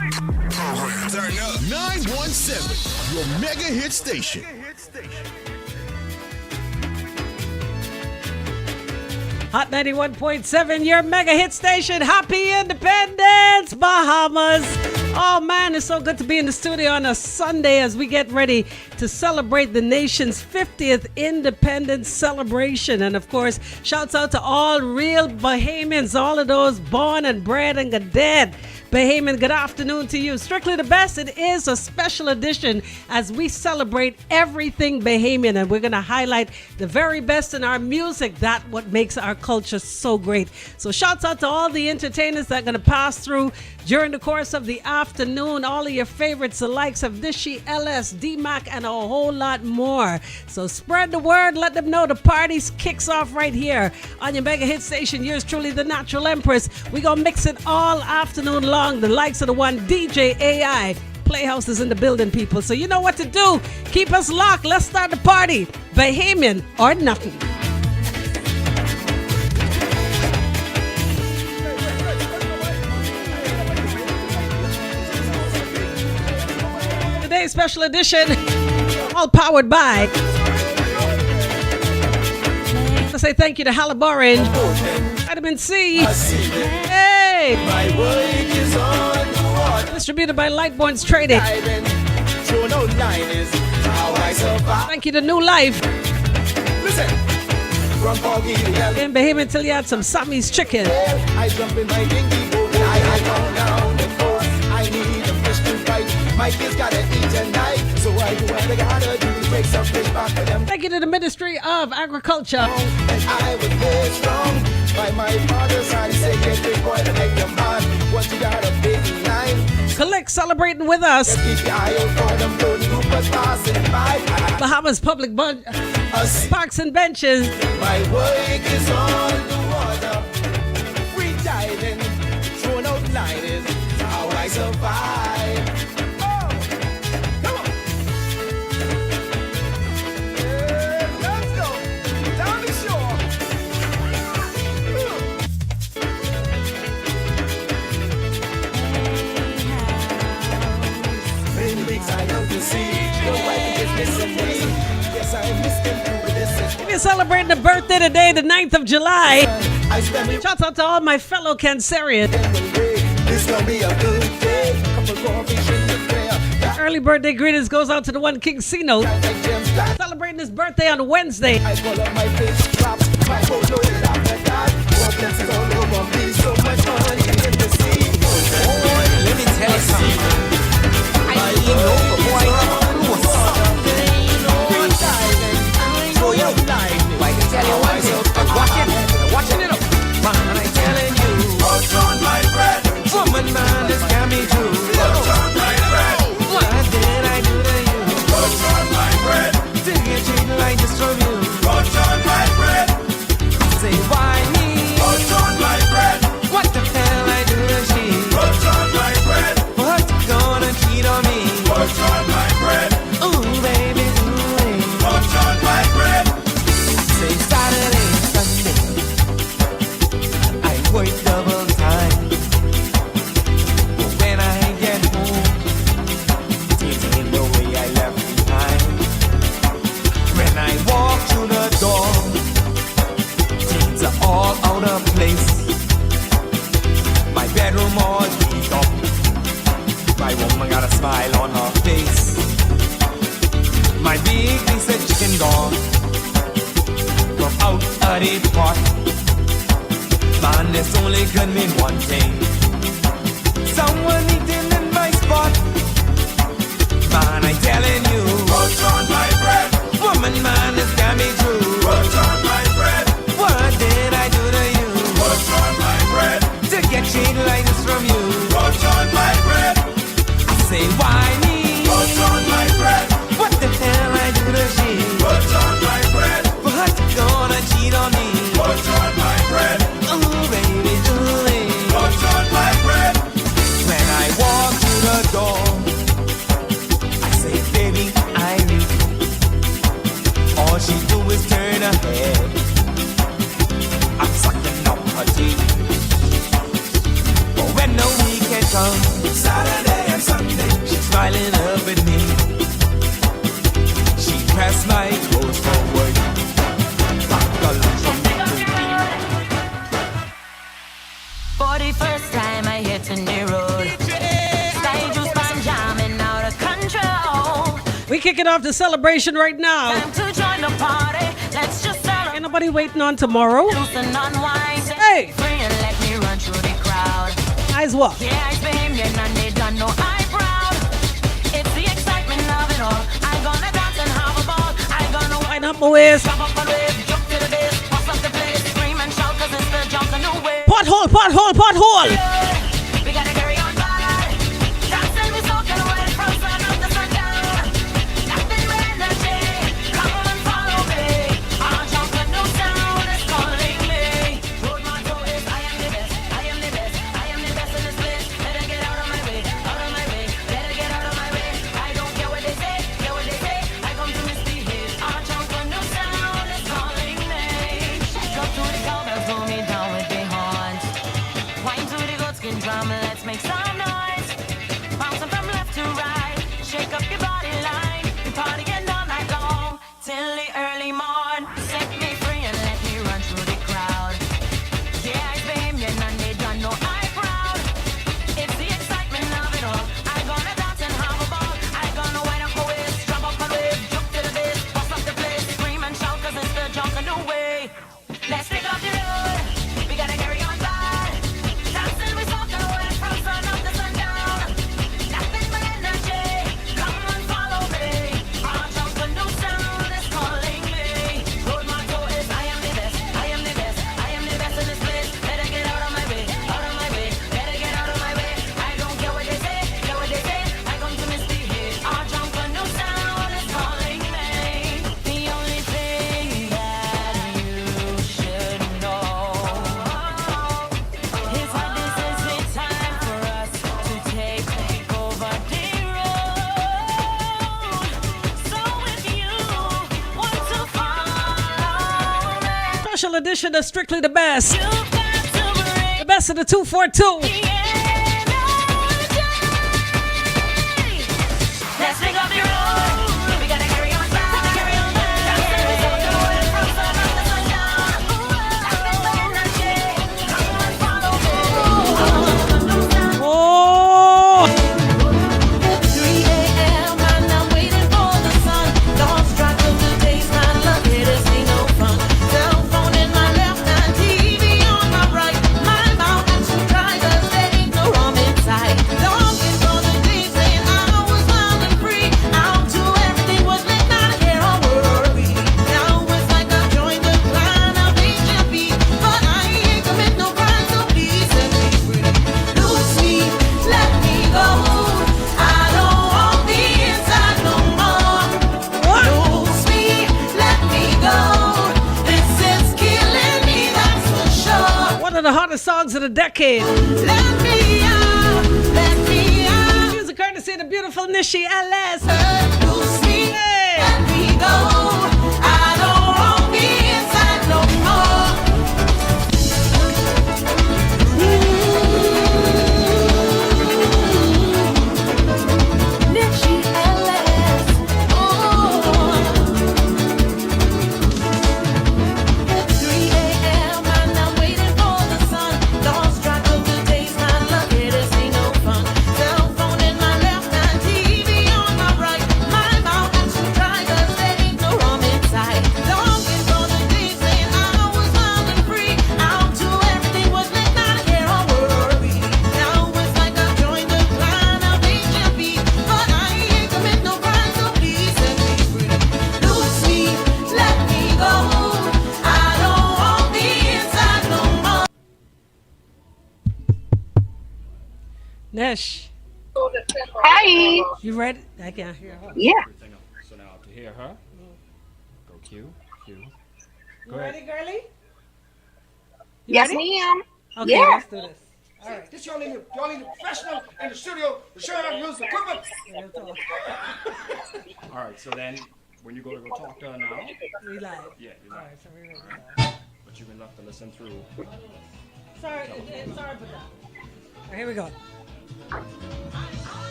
Turn up. 917, your mega hit station. Hot 91.7, your mega hit station. Happy Independence, Bahamas. Oh man, it's so good to be in the studio on a Sunday as we get ready to celebrate the nation's 50th independence celebration. And of course, shouts out to all real Bahamians, all of those born and bred and dead. Bahamian, good afternoon to you. Strictly the Best, it is a special edition as we celebrate everything Bahamian, and we're going to highlight the very best in our music. That's what makes our culture so great. So shouts out to all the entertainers that are going to pass through during the course of the afternoon. All of your favorites, the likes of Dishy, LS, D-Mac, and a whole lot more. So spread the word. Let them know the party kicks off right here on your mega hit station. Yours truly, the Natural Empress. We're going to mix it all afternoon long. The likes of the one DJ AI. Playhouse is in the building, people. So you know what to do. Keep us locked. Let's start the party. Bahamian or nothing. Today's special edition, all powered by. Let's say thank you to Halib Orange, Vitamin C. Hey! My work is on the water. Distributed by Lightborns Trading. Thank you to New Life. Listen. From Foggy to Yellow. In Bahamian till you had some Sammy's chicken. I jump in my dinghy boat and I go down the coast. I need a fish to fight. My kids gotta eat tonight. So I do what I gotta do to break some fish back for them. Thank you to the Ministry of Agriculture. And I was very strong. By my father's side, he said, get big boy to make your man. Once you got a big line. Collect celebrating with us. Keep your eye out for them road troopers passing by. Bahamas Public Parks and Benches. My work is on the water. We diving, throwing out lighters. How I survive. Oh, come on. Yeah, let's go. Down the shore. Many weeks I love to see. Your wife is missing me. Yes, I missed him through this. We're celebrating the birthday today, the 9th of July. Shout out to all my fellow Cancerians. This gonna be a good day. Early birthday greetings goes out to the one King Cino. Celebrating his birthday on Wednesday. I call up my fish traps. My boat loaded after that. More blessings all over me. So much money in the sea. Oh, let me tell you something. I know boy. So you I can tell you one thing. Watching it up. Man, I'm telling you. What's on my bread? Woman, man, this can be true. What's on my bread? What did I do to you? What's on my bread? Did you treat like this from you? What's on my bread? Say why me? What's on my bread? What the hell I do to she? What's on my bread? What you gonna cheat on me? What's on my bread? Ooh, baby, ooh. What's on my bread? Say Saturday, Sunday, I work double time. But when I get home, it ain't the way I left behind. When I walk through the door, things are all out of place. My bedroom all beat up. My woman got a smile on her face. My big piece of chicken gone from out of the pot. Man, this only could mean one thing. Someone eating in my spot. Man, I'm telling you. What's on my bread? Woman, man, this can't be true. What's on my bread? What did I do to you? What's on my bread? To get treated like this from you. What's on my bread? I say, why me? What's on my bread? What the hell I do to she? What's on my bread? What you gonna cheat on me? What's on my bread? Ooh, baby, Julie. What's on my bread? When I walk through the door, I say, baby, Irene. All she do is turn her head. I'm sucking up her teeth. But when the weekend comes, Saturday. We kicking off the celebration right now. Time to join the party. Let's just celebrate. Ain't nobody waiting on tomorrow. Loosen, unwind. Hey. Free and let me run through the crowd. Eyes what? Yeah, it's Bahamian and they done no I proud. It's the excitement of it all. I'm gonna dance and have a ball. I'm gonna Wind up my waist. jump up and wave, jump to the bass, bust up the place, scream and shout 'cause it's the Junkanoo way. Pothole, pothole, pothole. We gotta carry on by. Dancing, we soaking away from sun up to sundown. Nothing but energy. Come on and follow me. Our Junkanoo sound is calling me. Road motto is I am the best. I am the best. I am the best in this place. Better get out of my way. Out of my way. Better get out of my way. I don't care what they say. Care what they say. I come to misbehave. Our Junkanoo sound is calling me. Shake up to the cowbells, pull me down with the horns. Wine to the goat skin drum, let's make some noise. Bouncing from left to right, shake up your body line. We partying all night long till the early morn. Set me free and let me run through the crowd. Yeah, it's Bahamian and they done no I proud. It's the excitement of it all. I'm gonna dance and have a ball. I'm gonna wind up my waist, jump up and wave, jump to the bass, bust up the place, scream and shout 'cause it's the Junkanoo way. Let's take off the road. We gotta carry on by. Dancing, we soaking away from sun up to sundown. Nothing but energy. Come on, follow me. Our Junkanoo sound is calling me. Road motto is I am the best. I am the best. I am the best in this place. Better get out of my way. Out of my way. Better get out of my way. I don't care what they say. Care what they say. I come to misbehave. Our Junkanoo sound is calling me. The only thing that you should know is that this is the time for us to take over the road. So if you want to follow me, Special edition of Strictly the Best. you've got to bring The best of the 242. the energy. Let's take off the road. We gotta carry on by. Carry on by. Dancing, we soaking away from sun up to sundown. Nothing but energy. Come on, follow me. Oh! 3 a.m. and I'm waiting for the sun. Lost track of the days, not lucky, this ain't no fun. Cell phone in my left hand, TV on my right. My mouth is too dry 'cause there ain't no rum inside. Longing for the days when I was wild and free. Out to everything was lit, not a care or worry. Now it's like I've joined the clan of HMP. But I ain't commit no crime, so please set me free. Loose me, let me go. I don't want the inside no more. Loose me, let me go. This is killing me, that's for sure. One of the hottest songs of the decade. Let me out, let me out. Music courtesy of the beautiful Nishi LS. Loose me, Hey. let me go. I don't want the inside no more. Nishi LS, oh. 3 a.m. and I'm waiting for the sun. Lost track of the days, not lucky, this ain't no fun. Cell phone in my left hand, TV on my right. My mouth is too dry 'cause there ain't no rum inside. Longing for the days when I was wild and free. Out to everything was lit, not a care or worry. Now it's like I've joined the clan of HMP. But I ain't commit no crime, so please set me free. Loose me, let me go. I don't want the inside no more. Nesh, Hi. you ready? I can't hear her. Yeah. Everything up. So now to hear her, go Q. You Go ahead. ready, girlie? You Yes, ready? ma'am. Okay, Yeah. let's do this. All right. This y'all need the professional in the studio to show how to use the equipment. All right. So then, when you go to talk to her now, We live. yeah, you're All right. right, so we're ready. But you will have to listen through. Sorry for that. All right, here we go.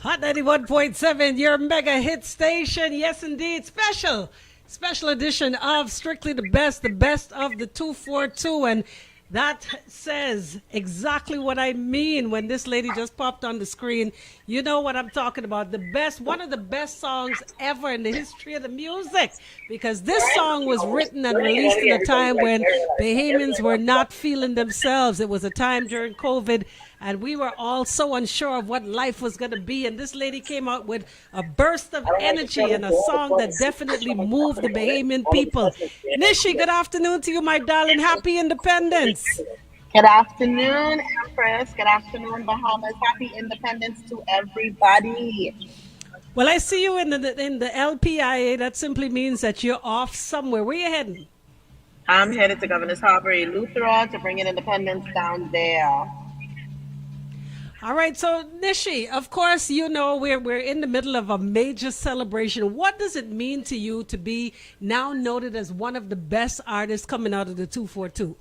Hot 91.7, your mega hit station. Yes, indeed. Special edition of Strictly the best of the 242. And That says exactly what I mean when this lady just popped on the screen. You know what I'm talking about. The best, one of the best songs ever in the history of the music. Because this song was written and released in a time when Bahamians were not feeling themselves. It was a time during COVID, and we were all so unsure of what life was going to be. And this lady came out with a burst of energy and a song that definitely moved the Bahamian people. Nishi, good afternoon to you, my darling. Happy Independence. Good afternoon, Empress. Good afternoon, Bahamas. Happy Independence to everybody. Well, I see you in the LPIA. That simply means that you're off somewhere. Where you heading? I'm headed to Governor's Harbor, Eleuthera, to bring in independence down there. All right, so Nishi, of course, you know we're in the middle of a major celebration. What does it mean to you to be now noted as one of the best artists coming out of the 242?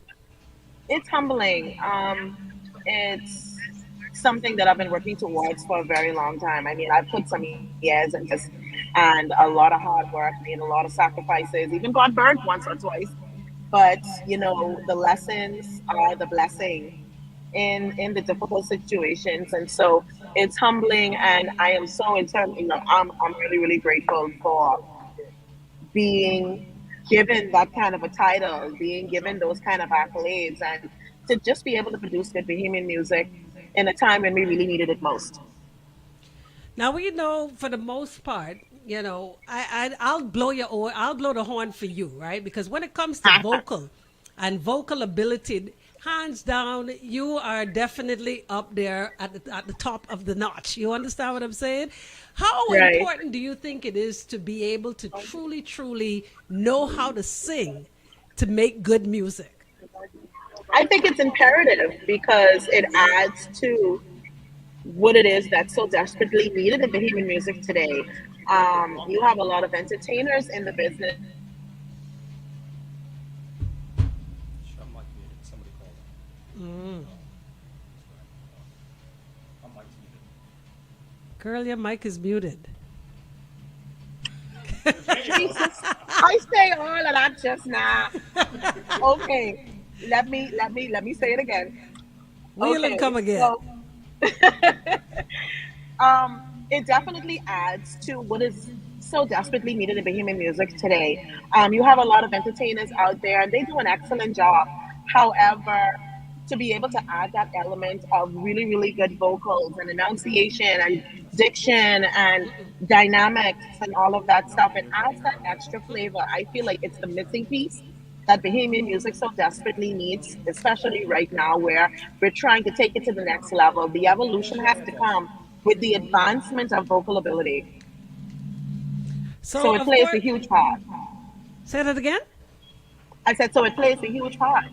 It's humbling. It's something that I've been working towards for a very long time. I mean, I've put some years and just and a lot of hard work, made a lot of sacrifices, even got burnt once or twice. But the lessons are the blessing in the difficult situations, and so it's humbling. And I am so in term, I'm really really grateful for being given that kind of a title, being given those kind of accolades, and to just be able to produce good Bahamian music in a time when we really needed it most. Now we know for the most part, I'll blow I'll blow the horn for you, right? Because when it comes to vocal and vocal ability, hands down, you are definitely up there at the top of the notch. You understand what I'm saying? How Right. important do you think it is to be able to truly, truly know how to sing to make good music? I think it's imperative because it adds to what it is that's so desperately needed in Bahamian music today. You have a lot of entertainers in the business. I'm like muted. Somebody call them. I'm like muted. Girl, your mic is muted. Jesus, I say all of that just now. Okay, let me say it again. Wheel and come again. So it definitely adds to what is so desperately needed in Bahamian music today. You have a lot of entertainers out there, and they do an excellent job. However, to be able to add that element of really, really good vocals and enunciation and diction and dynamics and all of that stuff, it adds that extra flavor. I feel like it's the missing piece that Bahamian music so desperately needs, especially right now where we're trying to take it to the next level. The evolution has to come with the advancement of vocal ability. So So, it of plays a course, huge part. say that again. I said, so it plays a huge part.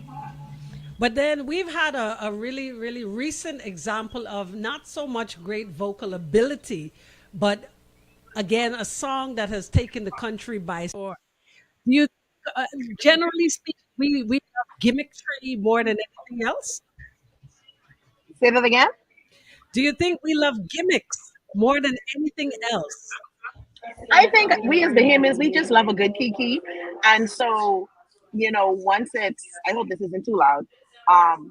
But then we've had a really, really recent example of not so much great vocal ability, but again, a song that has taken the country by storm. Do you, uh, generally speaking, we love gimmickry more than anything else? Say that again. Do you think we love gimmicks more than anything else? I think we as Bahamians, we just love a good kiki. And so, once it's, I hope this isn't too loud. Um,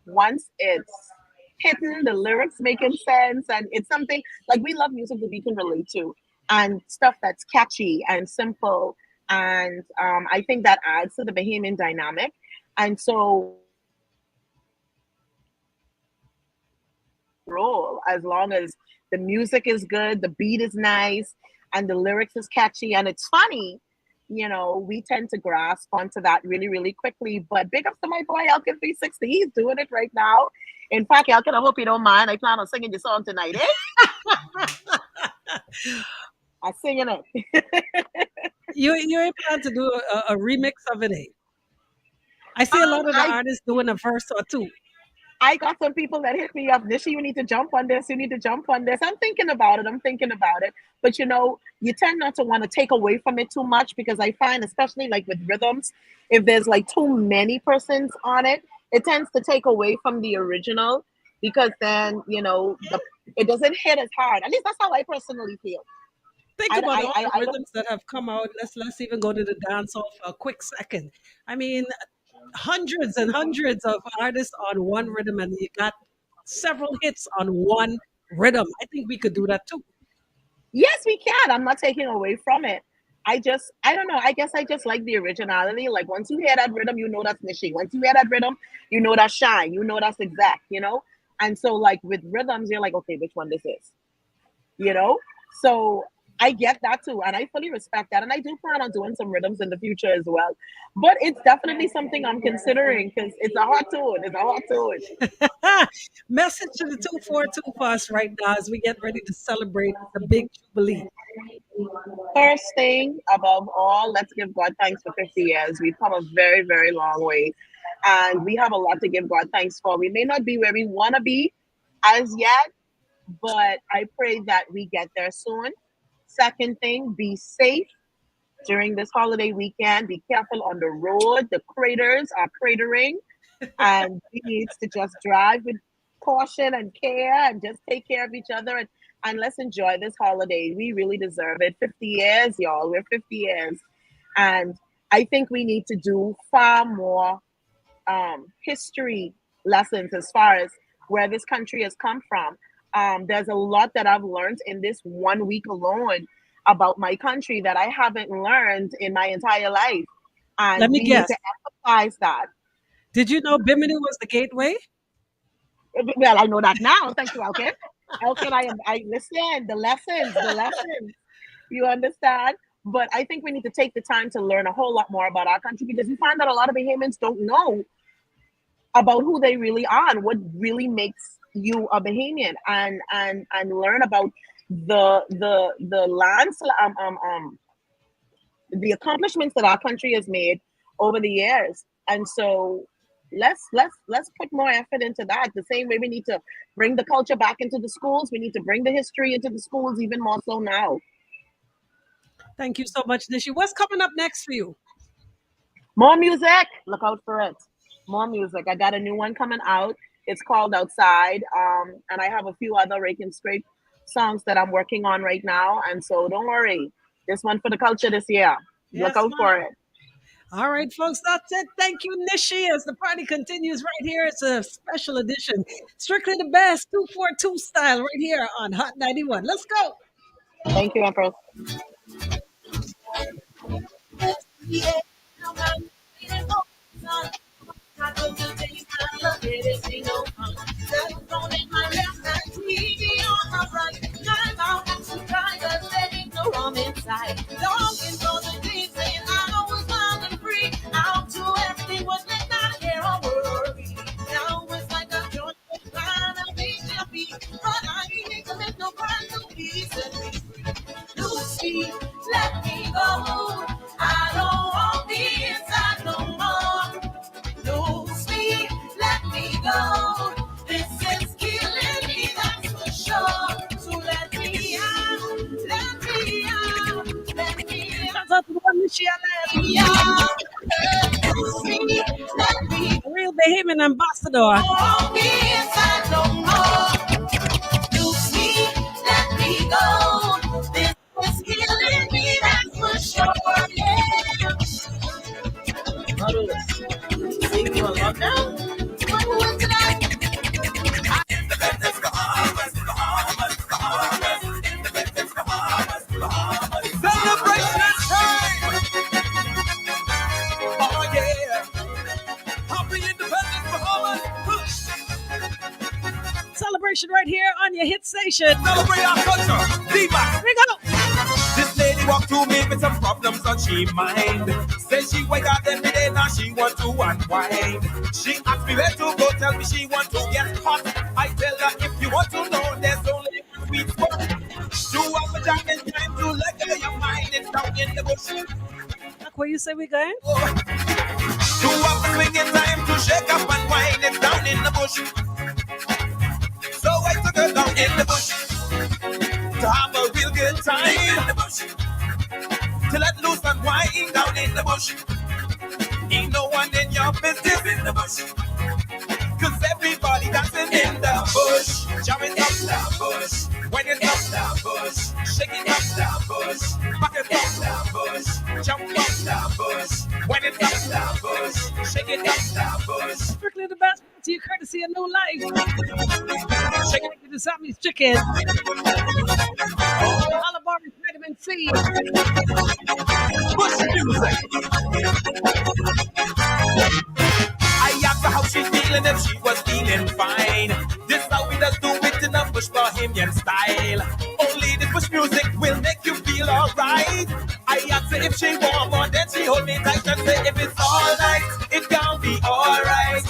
Once it's hitting, the lyrics making sense, and it's something like we love music that we can relate to and stuff that's catchy and simple. And I think that adds to the Bahamian dynamic. And so, roll as long as the music is good, the beat is nice, and the lyrics is catchy and it's funny. We tend to grasp onto that really, really quickly. But big up to my boy Elkin 360. He's doing it right now. In fact, Elkin, I hope you don't mind. I plan on singing your song tonight, eh? I'm singing it. You ain't plan to do a remix of it, eh? I see a um, lot of the I artists doing a verse or two. I got some people that hit me up. Nishi, you need to jump on this. You need to jump on this. I'm thinking about it. I'm thinking about it. But you tend not to want to take away from it too much because I find, especially like with rhythms, if there's like too many persons on it, it tends to take away from the original because then, it doesn't hit as hard. At least that's how I personally feel. Think I, about I, all I, the I don't, rhythms that have come out. Let's even go to the dance off for a quick second. I mean, hundreds and hundreds of artists on one rhythm, and you got several hits on one rhythm. I think we could do that too. Yes, we can. I'm not taking away from it. I don't know. I guess I just like the originality. Like once you hear that rhythm, you know that's Nishi. Once you hear that rhythm, you know that's Shine. You know that's Exact. And so like with rhythms, you're like, okay, which one this is? You know. So I get that too, and I fully respect that. And I do plan on doing some rhythms in the future as well. But it's definitely something I'm considering because it's a hot tune. It's a hot tune. Message to the 242 for us right now as we get ready to celebrate the big jubilee. First thing above all, let's give God thanks for 50 years. We've come a very, very long way. And we have a lot to give God thanks for. We may not be where we want to be as yet, but I pray that we get there soon. Second thing, be safe during this holiday weekend. Be careful on the road. The craters are cratering, and we need to just drive with caution and care and just take care of each other and let's enjoy this holiday. We really deserve it. 50 years, y'all. We're 50 years. And I think we need to do far more history lessons as far as where this country has come from. There's a lot that I've learned in this 1 week alone about my country that I haven't learned in my entire life. And Let me we need guess. to emphasize that. Did you know Bimini was the gateway? Well, I know that now. Thank you, Elkin. Elkin, I listen, the lessons. You understand? But I think we need to take the time to learn a whole lot more about our country because we find that a lot of Bahamians don't know about who they really are and what really makes you a Bahamian and learn about the lands the accomplishments that our country has made over the years. And so let's put more effort into that. The same way we need to bring the culture back into the schools, we need to bring the history into the schools even more so now. Thank you so much, Nishi. What's coming up next for you? More music. Look out for it. More music. I got a new one coming out. It's called Outside. And I have a few other rake and scrape songs that I'm working on right now. And so don't worry. This one for the culture this year. Yes, Look out for it. All right, folks, that's it. Thank you, Nishi. As the party continues right here, it's a special edition. Strictly the best 242 style right here on Hot 91. Let's go. Thank you, Empress. Longing for the days when I was wild and free. Out to everything was let not care or worry. Now it's like a joint trying to be happy. But I ain't commit no crime, no peace and me. Lucy, let me go. I don't want the inside no more. Lucy, let me go. This is killing me, that's for sure. So let me out, let me out, let me out. Shout out to the one Nishi Allen, Yeah. Lucy, let me a real Bahamian ambassador. go. The inside no more. Lucy, let me go. This is killing me, that's for sure. Yeah. Sing you a love now. What was tonight? Celebration time! Oh yeah! Happy Independence, Bahamas! Celebration right here on your hit station. Celebrate our culture! D-Mac! Here we go. This lady walked to me with some problems on she mind. Said she wake up every day, now she want to unwind. She asked me where to go, tell me she want to get hot. I tell her if you want to know, there's only one sweet spot. To have a jack and time to let go your mind, it's down in the bush. Like where you say we going? To have a swinging time to shake up and wine, it's down in the bush. So I took her down in the bush to have a real good time in the bush. To let loose and wine down in the bush. Ain't no one in your business in the bush. Cause everybody dancing in the bush. Jamming up the bush. When it's up the bush, shake it up the bush, back it up the bush, jump up the bush. When it's up the bush, shake it up the bush. Strictly the best to your courtesy of New Life. Shake it to Sammy's Chicken. Alabama Vitamin C. Bush music. I asked her how she feeling and she was feeling fine. This how we just do it in a bush Bahamian style. Only this bush music will make you feel alright. I asked her if she want more, then she hold me tight and say if it's alright, it can be alright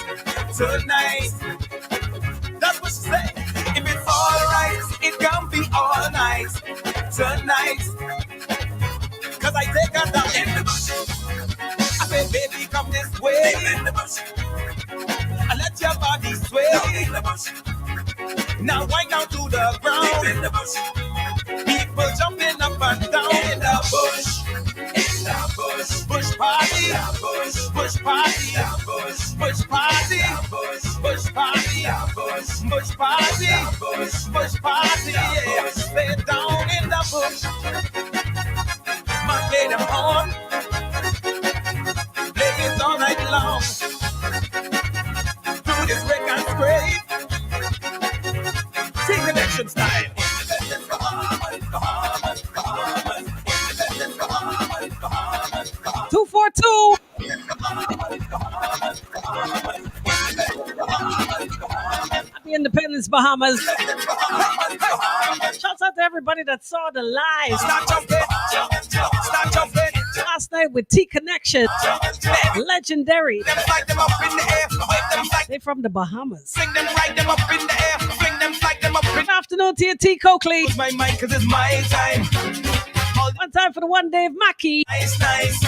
tonight. That's what she said. If it's alright, it can be all night tonight. Cause I take her down in the bush. I say, baby, come this way. In the bush. I let your body sway. In the bush. Now wind down to the ground. In the bush. People jumping up and down. In the bush. In the bush. Bush party. The bush. Bush party. The bush. Bush party. The bush. Bush party. The bush. Bush party. The bush. Bush party. Yeah. Stay down in the bush. Man, play them on. Play it all night long. Do this break and scrape. Take connection style. 242. Happy Independence, Bahamas. Shouts out to everybody that saw the live Start jumping. Start jumping. last night with T Connection. Legendary. Them slide them up in the air. Wave them like They from the Bahamas. fling them, ride them up in the air. Fling them, slide them up in Good afternoon to you, T Coakley. my mind, cause it's my time. All One time for the one Dave Mackey. nice, nice.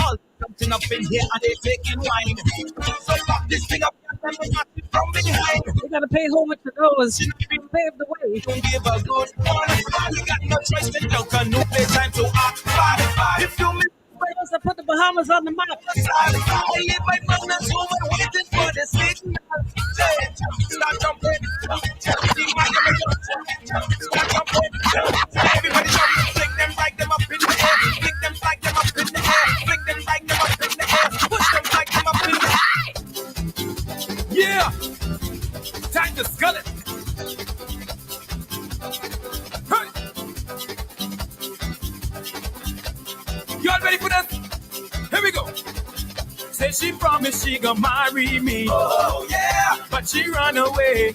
All jumping up in here and they taking wine. So pop this thing up and then we it from behind. We gotta pay homage to those who paved the way. Don't give a good one. We got no choice with Junkanoo. Play time to act bad. If you miss Those that put the Bahamas on the map. I leave my mother's home and waiting for the signal. Start jumping. Start jumping. Everybody jump. Flick them, like them up in the air. Flick them, like them up in the air. Flick them, like them up in the air. Push them, like them up in the air. Yeah. Time to skull it. Hey. Y'all ready for this? Here we go. Say she promised she gonna marry me. Oh yeah. But she run away.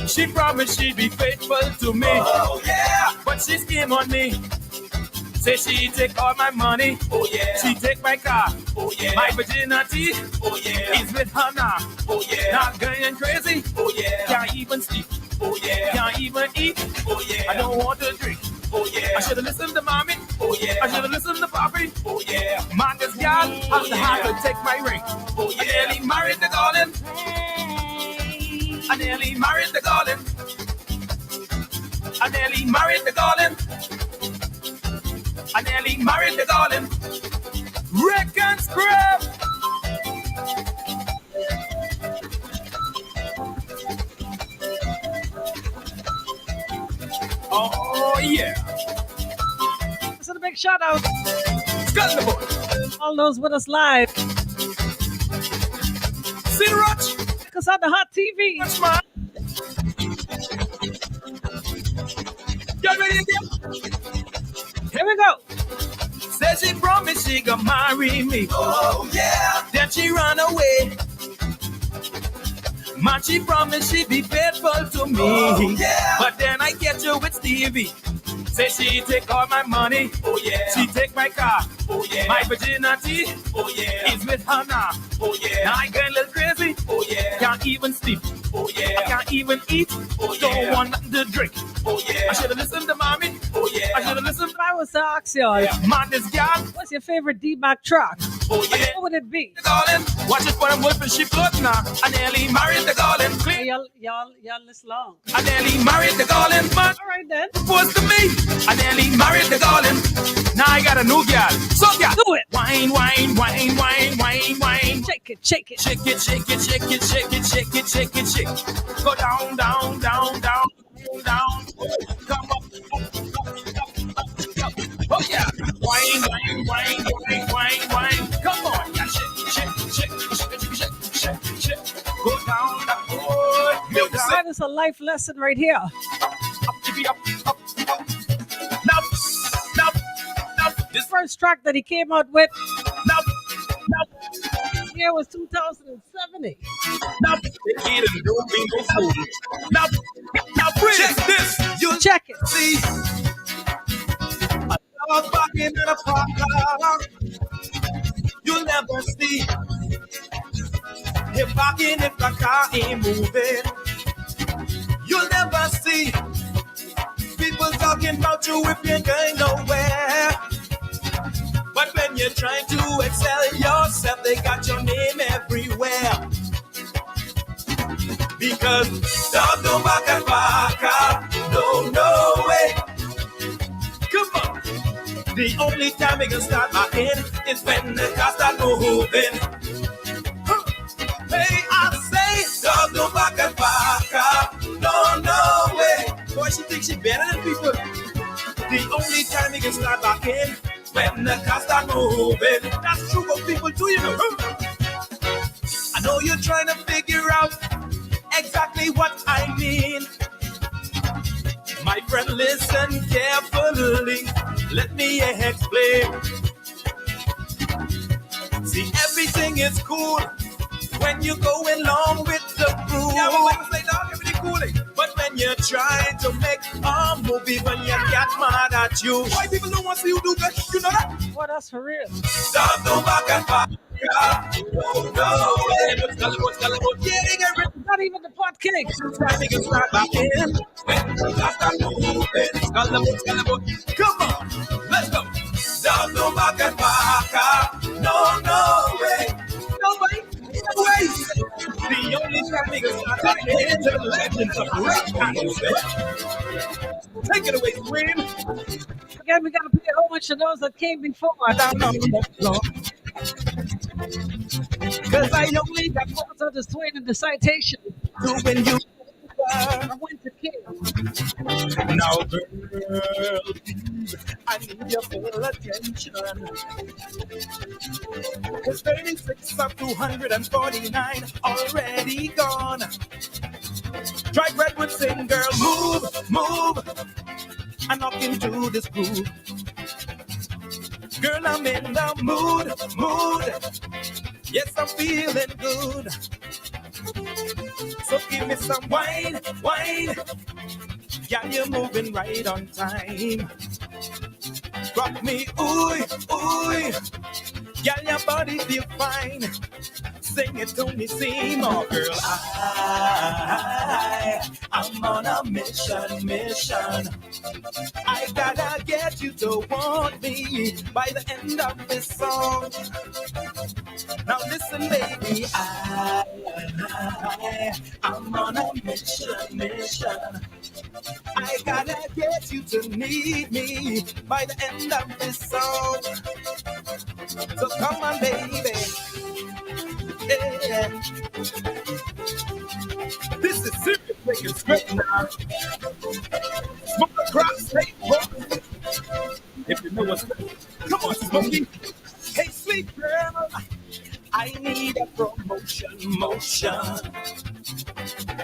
She promised she'd be faithful to me. Oh yeah. But she scheme on me. Say she take all my money. Oh yeah. She take my car. Oh yeah. My virginity. Oh yeah. Is with her now. Oh yeah. Not going crazy. Oh yeah. Can't even sleep. Oh yeah. Can't even eat. Oh yeah. I don't want to drink. Oh yeah. I should have listened to mommy. Oh yeah. I should have listened to papi. Oh yeah. Man, this girl has to have to take my ring. Oh yeah. I nearly married the golden. I nearly married the golden. I nearly married the golden. I nearly married the golden. Wreck and scrap. Oh yeah. This is a big shout out. Skull the boy. All those with us live. See the Roach. Check us out the Hot TV. That's man. Y'all ready again? Here we go. Said she promised she gonna marry me. Oh yeah. Then she run away. Man, she promised she'd be faithful to me. Oh, yeah. But then I get you with Stevie. Say she take all my money. Oh yeah. She take my car. Oh yeah. My virginity. Oh yeah. Is with her now. Oh yeah. Now I get a little crazy. Oh yeah. Can't even sleep. Oh yeah. I can't even eat. Oh yeah. Don't want nothing to drink. Oh yeah. I should have listened to mommy. Oh yeah. I should have listened. If I was tracks, y'all. Man, this girl. What's your favorite D-Mac track? Oh, yeah. What would it be? The garden. Watch it for them wolf and she float now. I nearly married the garden. Hey, Clean. y'all listen long. I nearly married the garden. Man, All right, then. supposed to me. I nearly married the garden. Now I got a new girl. So, girl. Do it. Wine, wine, wine, wine, wine, wine. Shake it, shake it. Shake it, shake it, shake it, shake it, shake it, shake it, shake it. Go down, down, down, down, down. Come up, up. Oh yeah. Wine, wine, wine, wine, wine, wine. Come on, yeah. Shake, shake, shake, shake, shake, shake, shake. Go down, down. Oh, music. That is a life lesson right here. Up, give it up, up. Now, this First track that he came out with, now. year was 2070. Now, they eat and don't be no fool. Now, check this. You Check it. see a dog barking in a park. You'll never see him barking if the car ain't moving. You'll never see people talking about you if you're going nowhere. But when you're trying to excel yourself, they got your name everywhere. Because dog don't back and back up. No way. Come on. The only time we can start backing is when the car start moving. Huh. Hey, I say, dog don't back and back up. No way. Boy, she thinks she better than people. The only time we can start backing when the car start moving. That's true, what people do, you know. I know you're trying to figure out exactly what I mean. My friend, listen carefully. Let me explain. See, everything is cool when you go along with the groove. Yeah, we like to say, dog, everything cool. But when you're trying to make a movie, when you get mad at you, why people don't want to see you do good? You know that? Well, that's for real. Stop, go back and back. No way. Yeah, they get rid of Not even the pot cake. that nigga start back in. When the start moving. Come on, let's go. Stop, go back and back. No way. No way. The only time niggas start back into the legends of rap. Take it away, Scream. Again, we got to play a whole bunch of those that came before. Down on the floor. Cause I only got Photos of the swing and the citation. to when you I went to kill. now, girl, I need your full attention. Cause 36 of 249 already gone. Try Redwood sing, girl, move. I'm not into this groove. Girl, I'm in the mood. Yes, I'm feeling good. So give me some wine. Yeah, you're moving right on time. Rock me, ooh. Yeah, your body feel fine. Sing it to me, Seymour, girl. I'm on a mission. I gotta get you to want me by the end of this song. Now listen, baby, I'm on a mission. I gotta get you to need me by the end of this song. So come on, baby. Yeah. This is serious making straight now. Smoke across state road. If you know what's come on, Smokey. Hey, sweet girl, I need a motion.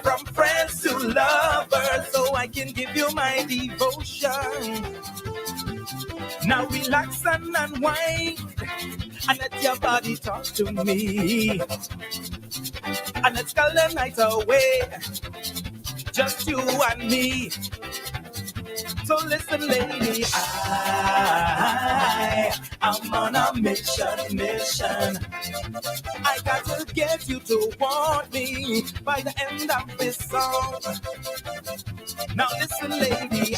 From friends to lovers, so I can give you my devotion. Now relax and unwind, and let your body talk to me. And let's call the night away, just you and me. So listen, lady, I'm on a mission. I got to get you to want me by the end of this song. Now listen, lady,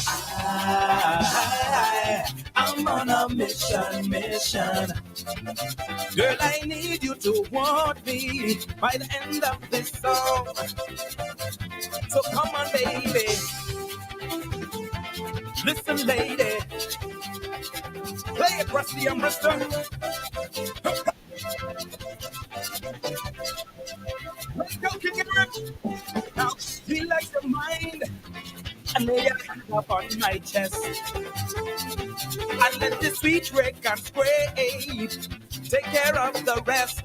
I'm on a mission, mission. Girl, I need you to want me by the end of this song. So come on, baby. Listen, lady. Play it, Rusty and Bristol. Let's go, kick it, Rip. Now, relax your mind and lay your hand up on my chest. And let the sweet record spray take care of the rest.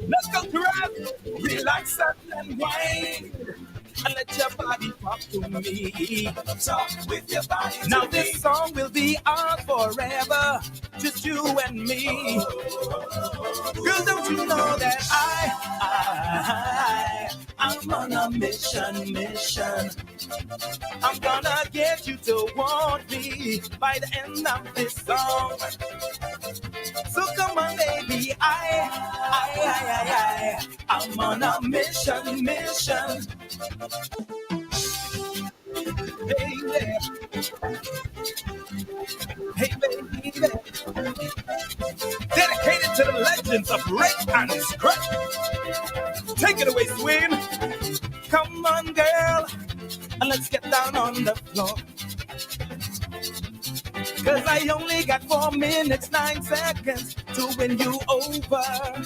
Let's go, Rip. Relax and wine. And let your body talk to me. Talk with your body. Now this song will be ours forever, just you and me. Girl, don't you know that I'm on a mission, mission. I'm gonna get you to want me by the end of this song. So come on, baby, I'm on a mission, mission. Hey there, hey baby, dedicated to the legends of Rick and Scratch. Take it away, Swin. Come on, girl, and let's get down on the floor. 'Cause I only got 4 minutes, 9 seconds to win you over.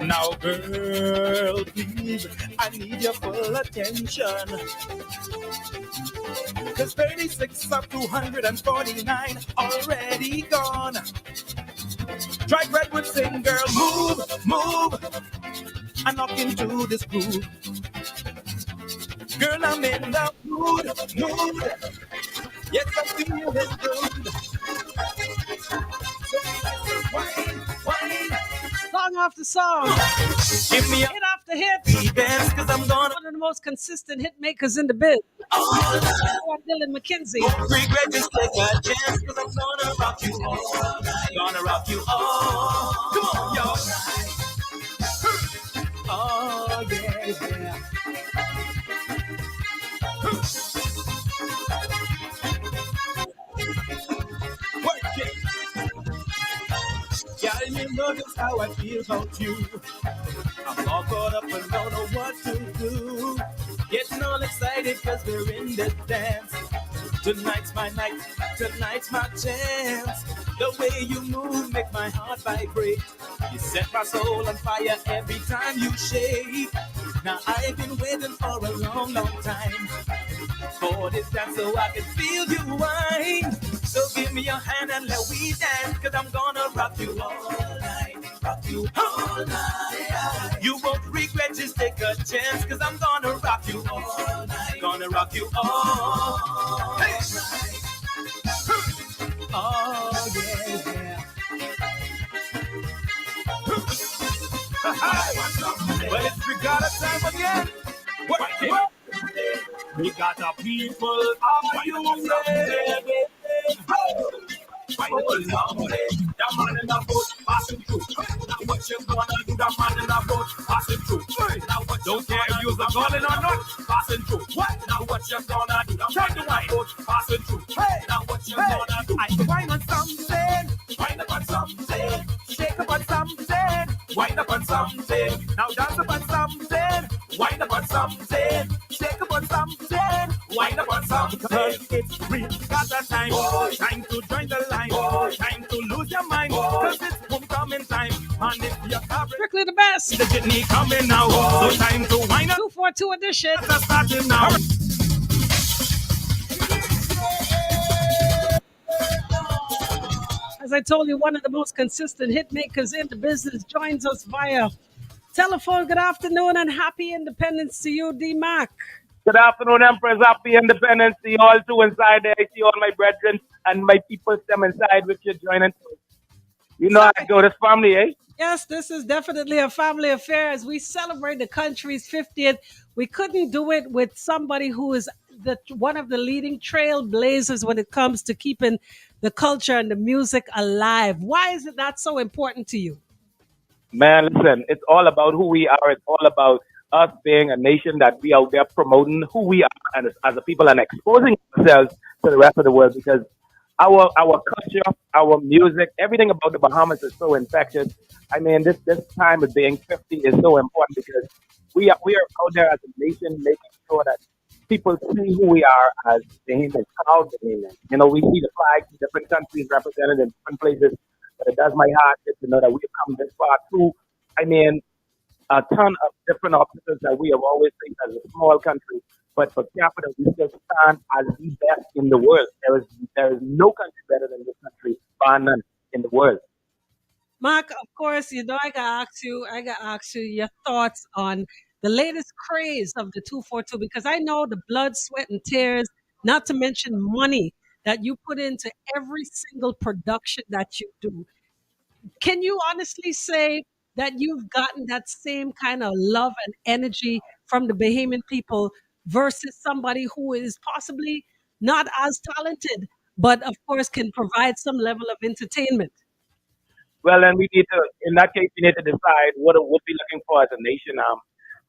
Now, girl, please, I need your full attention. 'Cause 36 of 249 already gone. Dry bread would sing, girl, move, move, and knock into this groove. Girl, I'm in the mood, mood. Yes, I'm feeling good. Wine, wine. Song after song, Give me a hit after hit. dance, 'cause I'm gonna One of the most consistent hit makers in the biz. Dylan McKenzie. regret this take a chance, 'cause I'm gonna rock you all night. Gonna rock you all. Come on, y'all. Oh, yeah, yeah. Work it. Yeah, you know just how I feel about you. I'm all caught up and don't know what to do. Getting all excited 'cause we're in the dance. Tonight's my night, tonight's my chance. The way you move make my heart vibrate. You set my soul on fire every time you shake. Now I've been waiting for a long, long time for this dance so I can feel you whine. So give me your hand and let we dance, 'cause I'm gonna rock you all night, rock you all night. You won't regret, just take a chance, 'cause I'm gonna rock you all night, gonna rock you all night. Oh yeah, yeah. Well, it's regatta time again. What? We got the people, are you ready? The man in the boat passing through. Now what you gonna do? The man in the boat passing through. Now what don't care if you're a golden or not, passing through. What? Now what you gonna do? Try to wine boat passing through. Hey, now what you gonna do? I wine on something, wine up on something, shake up on something, wine up on something. Now dance up on something, wine up on something, shake up on something, wine up on something. 'Cause it's regatta time, time to join the line, time to lose your mind, 'cause it's homecoming time. And if you're covered, Strictly the best. the jitney coming now, so time to wind up. 242 edition. That's starting now. As I told you, one of the most consistent hit makers in the business joins us via telephone. Good afternoon and happy independence to you, D Mac. Good afternoon, Empress. Happy Independence to you all too inside there. I see all my brethren and my people them inside with you joining. You know I go this family, eh? Yes, this is definitely a family affair as we celebrate the country's 50th. We couldn't do it with somebody who is one of the leading trailblazers when it comes to keeping the culture and the music alive. Why is it that so important to you? Man, listen, it's all about who we are. It's all about us being a nation that we out there promoting who we are and as a people and exposing ourselves to the rest of the world because our culture, our music, everything about the Bahamas is so infectious. I mean, this time of being 50 is so important because we are out there as a nation making sure that people see who we are as Bahamians, proud Bahamians. You know, we see the flags in different countries represented in different places, but it does my heart good to know that we've come this far through. I mean, a ton of different obstacles that we have always faced as a small country. But per capita, we still stand as the best in the world. There is no country better than this country, bar none, in the world. Mark, of course, you know I gotta ask you your thoughts on the latest craze of the 242 because I know the blood, sweat, and tears, not to mention money that you put into every single production that you do. Can you honestly say that you've gotten that same kind of love and energy from the Bahamian people versus somebody who is possibly not as talented, but of course can provide some level of entertainment? Well, then we need to, in that case, we need to decide what we're looking for as a nation.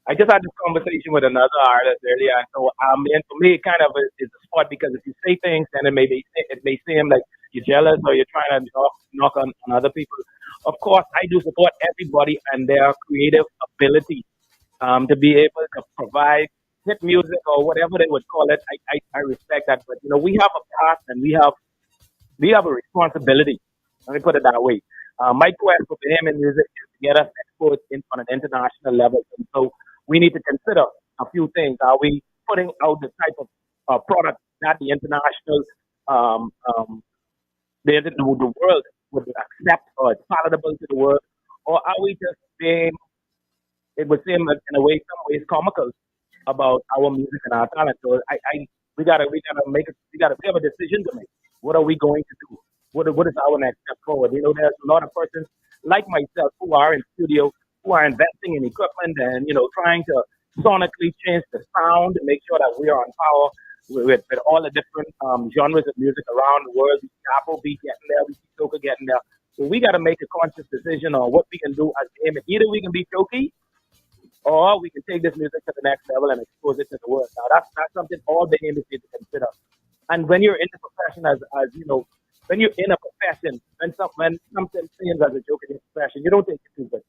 I just had this conversation with another artist earlier, and so and for me, it kind of is a sport because if you say things, then it may seem like you're jealous or you're trying to knock on other people. Of course, I do support everybody and their creative ability to be able to provide hit music or whatever they would call it. I respect that, but we have a path and we have a responsibility. Let me put it that way. My quest for Bahamian music is to get us exposed on an international level. And so we need to consider a few things. Are we putting out the type of product that the international, the world would accept or it's palatable to the world? Or are we just being, it would seem like in a way, some ways comical about our music and our talent. So we have a decision to make. What are we going to do? What is our next step forward? There's a lot of persons like myself who are in studio, who are investing in equipment and, trying to sonically change the sound and make sure that we are on power with all the different genres of music around the world. We see Afrobeat getting there, we see soca getting there. So we got to make a conscious decision on what we can do as a game. Either we can be choky or we can take this music to the next level and expose it to the world. Now that's something all the industry to consider. And when you're in the profession, when you're in a profession, when something seems as a joke in your profession, you don't take it too good.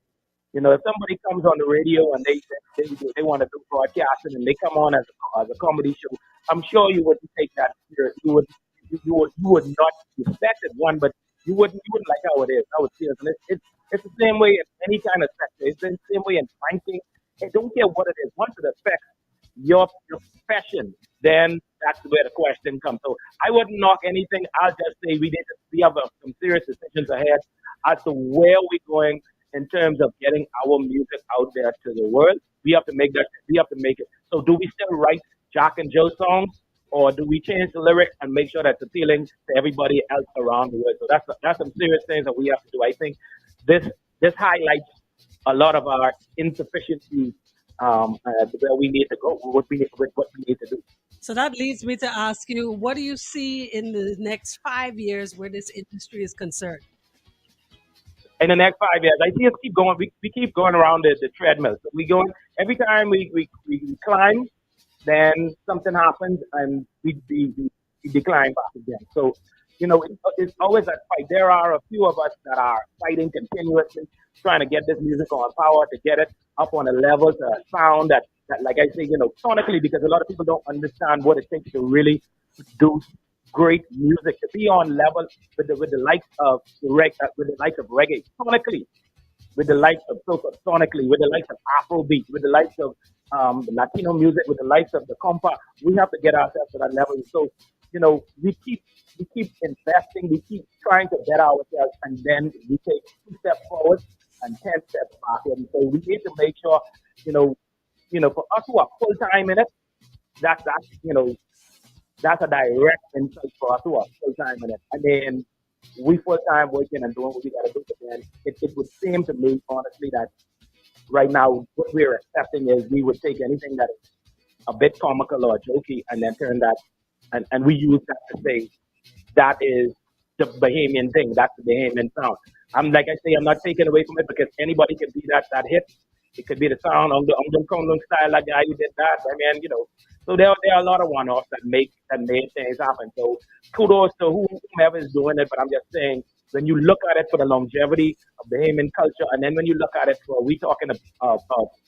If somebody comes on the radio and they want to do broadcasting and they come on as a comedy show, I'm sure you wouldn't take that serious. You would not respect it one, but you wouldn't like how it is. How it feels, and it's the same way in any kind of sector. It's the same way in banking. I don't care what it is. Once it affects your profession, then that's where the question comes. So I wouldn't knock anything. I'll just say we have some serious decisions ahead as to where we're going in terms of getting our music out there to the world. We have to make that. We have to make it. So do we still write Jack and Joe songs, or do we change the lyrics and make sure that's appealing to everybody else around the world? So that's some serious things that we have to do. I think this highlights a lot of our insufficiencies where we need to go, what we need to do. So that leads me to ask you, what do you see in the next 5 years where this industry is concerned? In the next 5 years, I see us keep going. We keep going around the treadmill. So we go every time we climb, then something happens and we decline back again. So it's always that fight. There are a few of us that are fighting continuously, trying to get this music on power, to get it up on a level, to sound that like I say, sonically, because a lot of people don't understand what it takes to really produce great music, to be on level with the likes of reggae sonically, with the likes of soca sonically, with the likes of Afrobeat, with the likes of Latino music, with the likes of the compa. We have to get ourselves to that level. So, we keep investing, we keep trying to better ourselves, and then we take 2 steps forward and 10 steps back. And so we need to make sure, for us who are full time in it, that's a direct insult for us who are full time in it. And then we full time working and doing what we gotta do. But then it would seem to me, honestly, that right now what we're accepting is we would take anything that is a bit comical or jokey and then turn that and we use that to say that is the Bahamian thing, that's the Bahamian sound. I'm like I say, I'm not taking away from it because anybody can be that hit. It could be the sound on the Kondong style, like guy who did that. I mean, So there are a lot of one-offs that made things happen. So kudos to whomever is doing it. But I'm just saying, when you look at it for the longevity of Bahamian culture, and then when you look at it for we talking of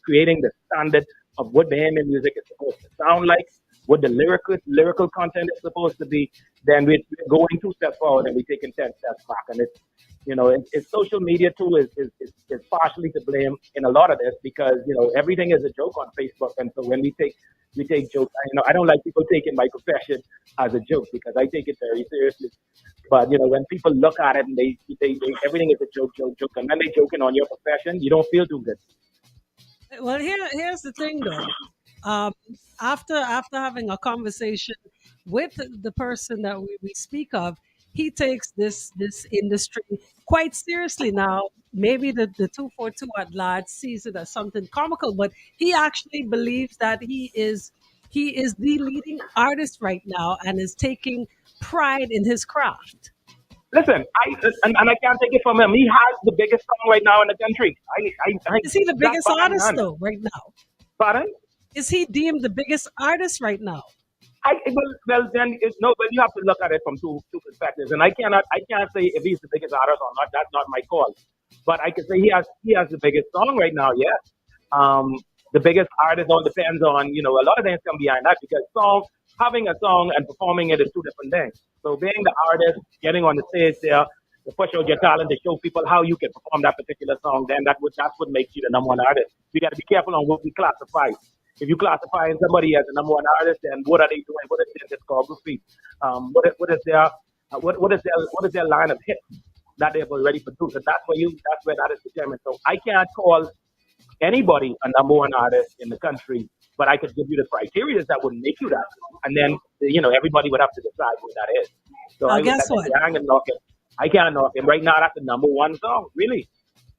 creating the standard of what Bahamian music is supposed to sound like, what the lyrical content is supposed to be, then we're going 2 steps forward and we're taking 10 steps back. And it's social media too is partially to blame in a lot of this because everything is a joke on Facebook, and so when we take jokes. I don't like people taking my profession as a joke because I take it very seriously. But when people look at it and they everything is a joke, and then they joking on your profession, you don't feel too good. Well, here's the thing though. Um, after having a conversation with the person that we speak of, he takes this industry quite seriously now. Maybe the 242 at large sees it as something comical, but he actually believes that he is the leading artist right now and is taking pride in his craft. Listen, and I can't take it from him. He has the biggest song right now in the country. I Is he the that's biggest bar artist none. though right now? Pardon? Is he deemed the biggest artist right now? Well then no, but you have to look at it from two perspectives, and I can't say if he's the biggest artist or not. That's not my call. But I can say he has the biggest song right now. Yes. The biggest artist all depends on a lot of things come behind that because having a song and performing it is two different things. So being the artist, getting on the stage there to push out your talent to show people how you can perform that particular song, then that's what makes you the number one artist. We got to be careful on what we classify. If you classify somebody as a number one artist, then what are they doing? What is their discography? What is their line of hits that they've already produced? And that's where that is determined. So I can't call anybody a number one artist in the country, but I could give you the criteria that would make you that. And then everybody would have to decide what that is. So Now, I would guess what? I can knock him. I can't knock him right now. That's the number one song, really.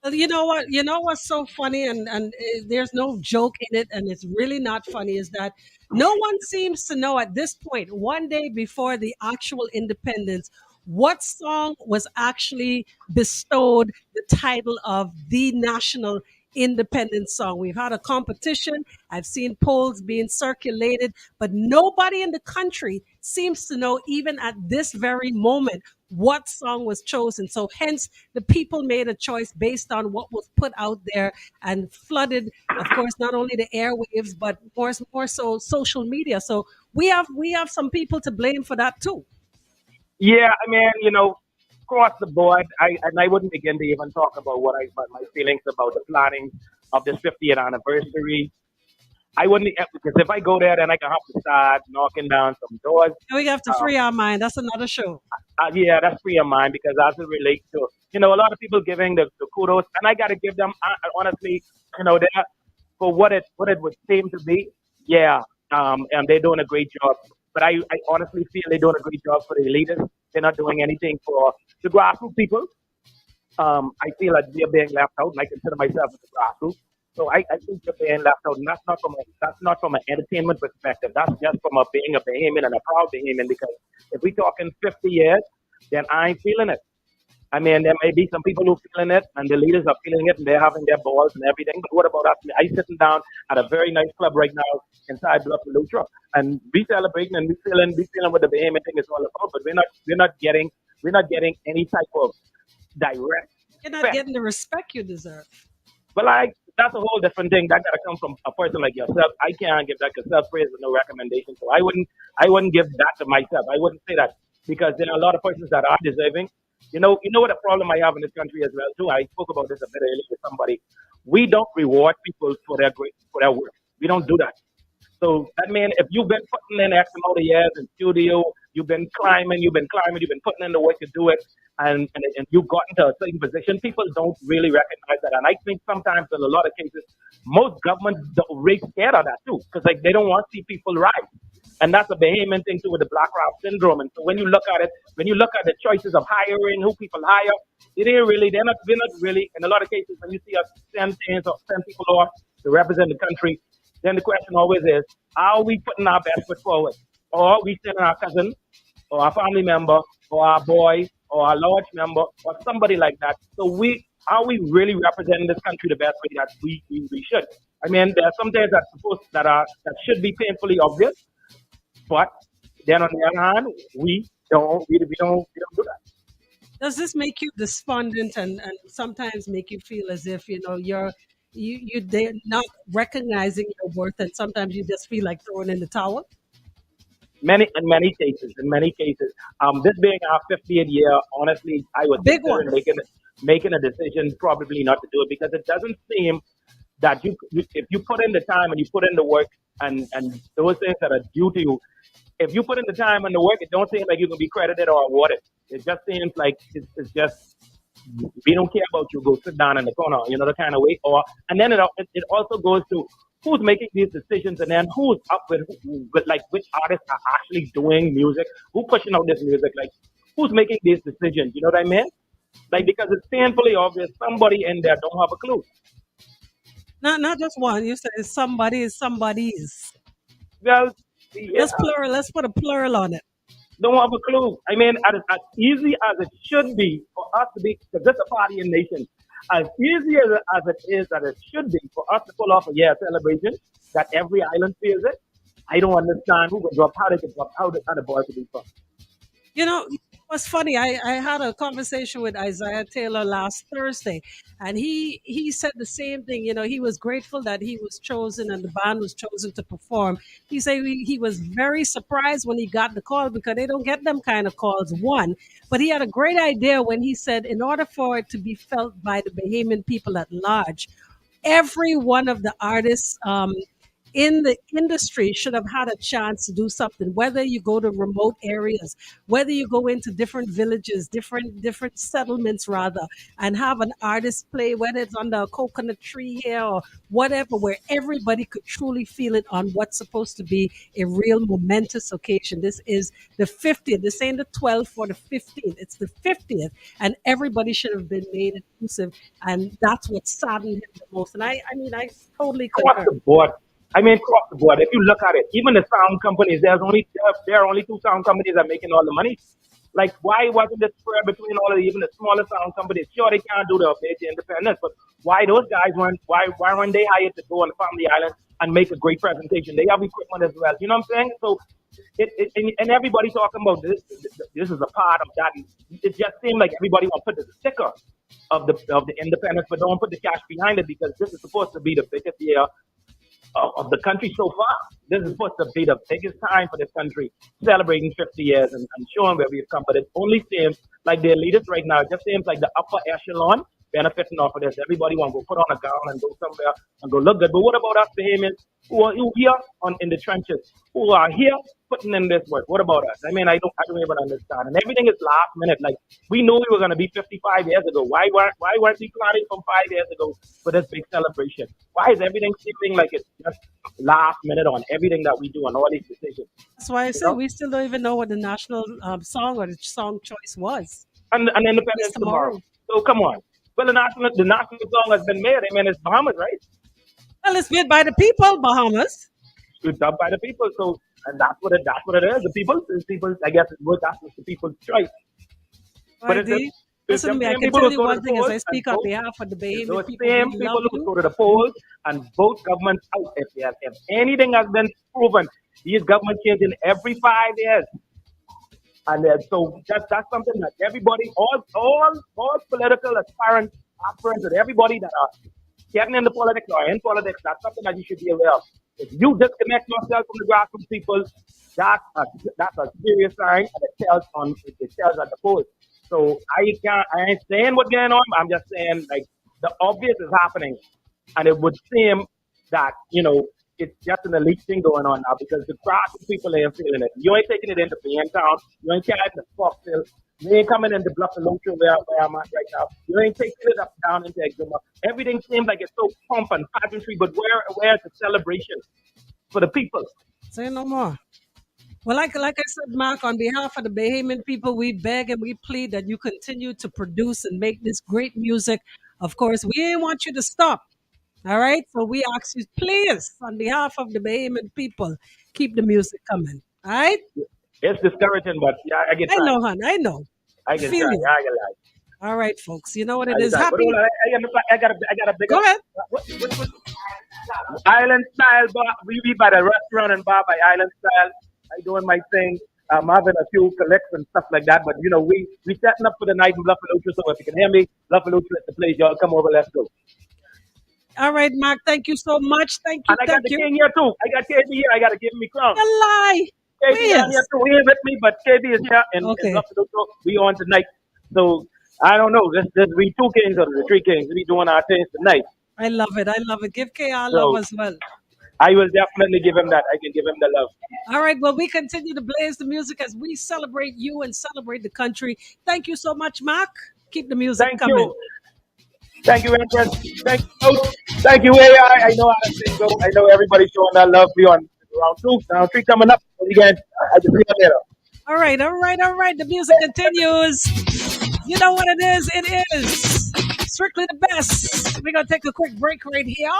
Well, you know what? You know what's so funny, and there's no joke in it, and it's really not funny. Is that no one seems to know at this point, one day before the actual independence, what song was actually bestowed the title of the national independence song. We've had a competition. I've seen polls being circulated, but nobody in the country seems to know, even at this very moment, what song was chosen. So hence the people made a choice based on what was put out there and flooded, of course, not only the airwaves, but more so social media. So we have some people to blame for that too. Yeah, I mean, across the board, I wouldn't begin to even talk about about my feelings about the planning of this 50th anniversary. I wouldn't because if I go there, then I can have to start knocking down some doors. We have to Um, free our mind. That's another show. yeah, that's free of mine because as it relates to a lot of people giving the kudos, and I got to give them honestly, there for what it would seem to be. Yeah, and they're doing a great job. But I honestly feel they're doing a great job for the elitists. They're not doing anything for the grassroots people. I feel like they're being left out, and I consider myself as a grassroots. So I think they're being left out, and that's not from an entertainment perspective. That's just from a being a Bahamian and a proud Bahamian. Because if we're talking 50 years, then I ain't feeling it. I mean, there may be some people who feeling it, and the leaders are feeling it, and they're having their balls and everything. But what about us? I sitting down at a very nice club right now inside Bluff Lutra, and we celebrating and we feeling what the Bahamian thing is all about. But we're not getting any type of direct You're not respect. getting the respect you deserve. But that's a whole different thing. That gotta come from a person like yourself. I can't give that because self praise is no recommendation. So I wouldn't give that to myself. I wouldn't say that because there are a lot of persons that are deserving. You know what a problem I have in this country as well too. I spoke about this a bit earlier with somebody. We don't reward people for their work. We don't do that. So that means if you've been putting in X amount of years in studio, you've been putting in the work to do it, and you've gotten to a certain position, people don't really recognize that. And I think sometimes in a lot of cases, most governments don't really scared of that too, because like they don't want to see people rise. And that's a Bahamian thing too with the Black Rock syndrome. And so when you look at the choices of hiring, who people hire, we're not really, in a lot of cases, when you see us send things or send people off to represent the country, then the question always is, are we putting our best foot forward? Or are we sending our cousin or our family member or our boy or our lodge member or somebody like that? So are we really representing this country the best way that we should? I mean, there are some things that should be painfully obvious, but then on the other hand, we don't do that. Does this make you despondent and sometimes make you feel as if they're not recognizing your worth and sometimes you just feel like throwing in the towel? In many cases, this being our 50th year, honestly, I A would big consider one. making a decision probably not to do it because it doesn't seem that if you put in the time and you put in the work and those things that are due to you, if you put in the time and the work, it don't seem like you can be credited or awarded. It just seems like it's just we don't care about you. Go sit down in the corner, the kind of way. And then it also goes to who's making these decisions, and then who's up with like which artists are actually doing music, who pushing out this music, like who's making these decisions. You know what I mean? Like because it's painfully obvious somebody in there don't have a clue. Not just one. You said somebody is somebody's. Well, yeah, Let's plural. Let's put a plural on it. don't have a clue. I mean, as easy as it should be for us to be, because this is a party in nation, as easy as it is that it should be for us to pull off a year celebration that every island feels it, I don't understand who would drop, how they could drop, how the boy could be from. You know, what's funny? I had a conversation with Isaiah Taylor last Thursday, and he said the same thing. He was grateful that he was chosen and the band was chosen to perform. He said he was very surprised when he got the call because they don't get them kind of calls. One, but he had a great idea when he said, in order for it to be felt by the Bahamian people at large, every one of the artists in the industry should have had a chance to do something, whether you go to remote areas, whether you go into different villages, different settlements rather, and have an artist play, whether it's under a coconut tree here or whatever, where everybody could truly feel it on what's supposed to be a real momentous occasion. This is the 50th. This ain't the 12th or the 15th. It's the 50th. And everybody should have been made inclusive. And that's what saddened him the most. And I mean, I totally Across concur. the board. I mean, across the board. If you look at it, even the sound companies, there are only two sound companies that are making all the money. Like, why wasn't it spread between all of even the smaller sound companies? Sure, they can't do the independence, but why those guys weren't? Why weren't they hired to go on the Family Island and make a great presentation? They have equipment as well. You know what I'm saying? So, and everybody talking about this. This is a part of that. It just seemed like everybody want to put the sticker of the independence, but don't put the cash behind it because this is supposed to be the biggest year of the country so far. This is supposed to be the biggest time for this country, celebrating 50 years and showing where we've come. But it only seems like the elitists right now, it just seems like the upper echelon benefiting off of this. Everybody want to go put on a gown and go somewhere and go look good. But what about us, Bahamians, who here in the trenches, who are here putting in this work? What about us? I mean, I don't even understand. And everything is last minute. Like we knew we were going to be 55 years ago. Why weren't we planning from 5 years ago for this big celebration? Why is everything seeming like it's just last minute on everything that we do on all these decisions? That's why I You say know, we still don't even know what the national song or the song choice was. and It's independence tomorrow. tomorrow. So come on. Well, the national song has been made. I mean, it's Bahamas, right? Well, it's made by the people, Bahamas. It's done by the people. So, and that's what it is. The people. I guess that's just the people's choice. But YD. it's Listen to them me, I same can people tell who you go to one the thing as polls I and speak on vote. behalf of the It's Bahamian those people. same We people love who you. go to the polls and vote governments out. If anything has been proven, these government changes in every 5 years. And so that's something that everybody, all political aspirants, and everybody that are getting into politics or in politics, that's something that you should be aware of. If you disconnect yourself from the grassroots people, that's a, that's a serious sign, and it tells at the polls. So I ain't saying what's going on. I'm just saying like the obvious is happening, and it would seem that it's just an elite thing going on now because the grassroots people ain't feeling it. You ain't taking it into Town. You ain't carrying it to Foxville. You ain't coming into Bluff-and-Locha where I'm at right now. You ain't taking it up down into Exuma. Everything seems like it's so pomp and pageantry, but where's the celebration for the people? Say no more. Well, like I said, Mark, on behalf of the Bahamian people, we beg and we plead that you continue to produce and make this great music. Of course, we ain't want you to stop. All right. So we ask you, please, on behalf of the Bahamian people, keep the music coming. All right. It's discouraging, but yeah, I get I trying. know, hon. I know. I I get feel trying. you. Yeah, I get like. All right, folks. You know what it I get is. trying. But Happy. hold on, I got a big Go up. ahead. What, Island style bar. We be by the restaurant and bar by Island style. I doing my thing. I'm having a few collects and stuff like that. But we setting up for the night in Bluffalo. So if you can hear me, Bluffalo at the place, y'all come over. Let's go. All right, Mark. Thank you so much. Thank you. And I got Thank the you. king here too. I got KB here. I got to give him me crown. You lie. KB down here Yes. too. He ain't with me, but KB is here in Okay. Buffalo. We on tonight. So I don't know. This we two kings or the three kings. We doing our things tonight. I love it. I love it. Give KR love So as well. I will definitely give him that. I can give him the love. All right. Well, we continue to blaze the music as we celebrate you and celebrate the country. Thank you so much, Mark. Keep the music Thank coming. you. Thank you, Empress. Thank you, Coach. Thank you, AI. I know how to thing go. I know everybody's showing that love. We on round two, round three coming up. Again, I can see you later. All right. All right. All right. The music continues. You know what it is? It is strictly the best. We're going to take a quick break right here.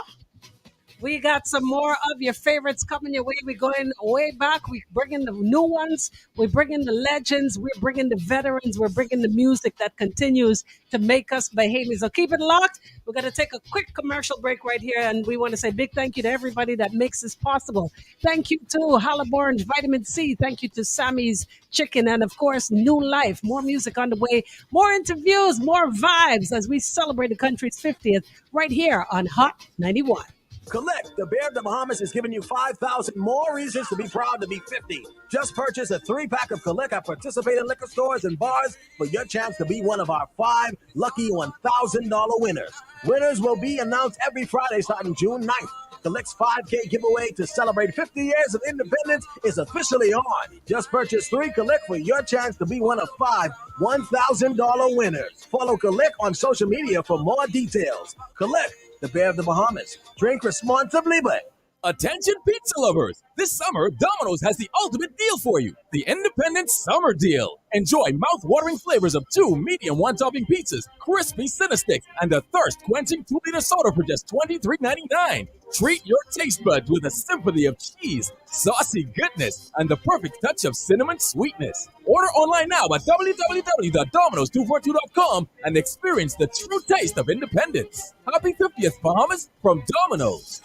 We got some more of your favorites coming your way. We're going way back. We're bringing the new ones. We're bringing the legends. We're bringing the veterans. We're bringing the music that continues to make us Bahamians. So keep it locked. We're going to take a quick commercial break right here. And we want to say big thank you to everybody that makes this possible. Thank you to Halliburton's Vitamin C. Thank you to Sammy's Chicken. And of course, New Life. More music on the way. More interviews. More vibes as we celebrate the country's 50th right here on Hot 91. Collect. The Bear of the Bahamas is giving you 5,000 more reasons to be proud to be 50. Just purchase a 3-pack of Collect at participating liquor stores and bars for your chance to be one of our 5 lucky $1,000 winners. Winners will be announced every Friday starting June 9th. Collect's 5K giveaway to celebrate 50 years of independence is officially on. Just purchase 3 Collect for your chance to be one of 5 $1,000 winners. Follow Collect on social media for more details. Collect, the Bear of the Bahamas. Drink responsibly, but Attention pizza lovers! This summer, Domino's has the ultimate deal for you. The Independence Summer Deal. Enjoy mouth-watering flavors of 2 medium one-topping pizzas, crispy Cinnasticks, and a thirst-quenching 2-liter soda for just $23.99. Treat your taste buds with a symphony of cheese, saucy goodness, and the perfect touch of cinnamon sweetness. Order online now at www.domino's242.com and experience the true taste of independence. Happy 50th, Bahamas, from Domino's.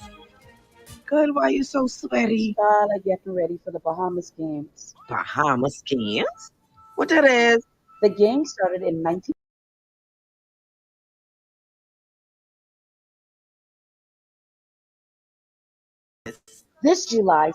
Good. Why you so sweaty? Starla getting ready for the Bahamas Games. Bahamas Games? What that is? The game started in 19. This July,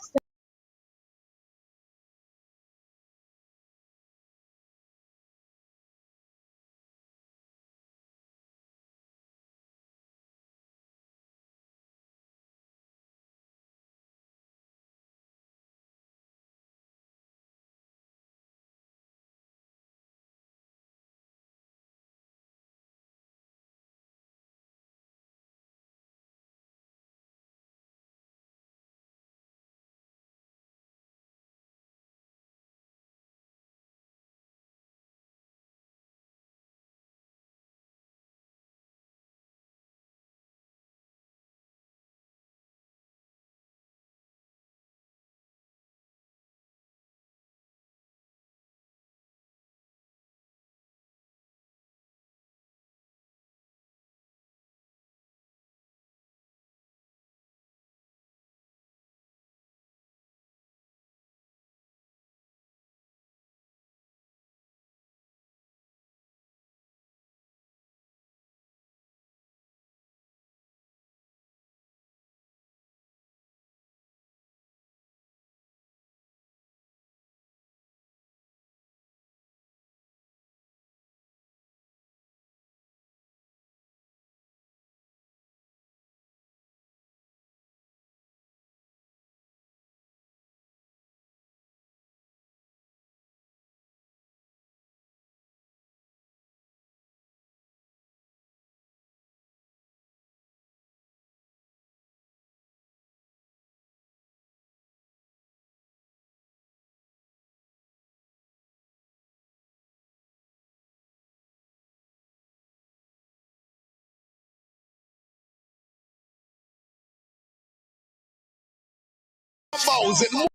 Balls and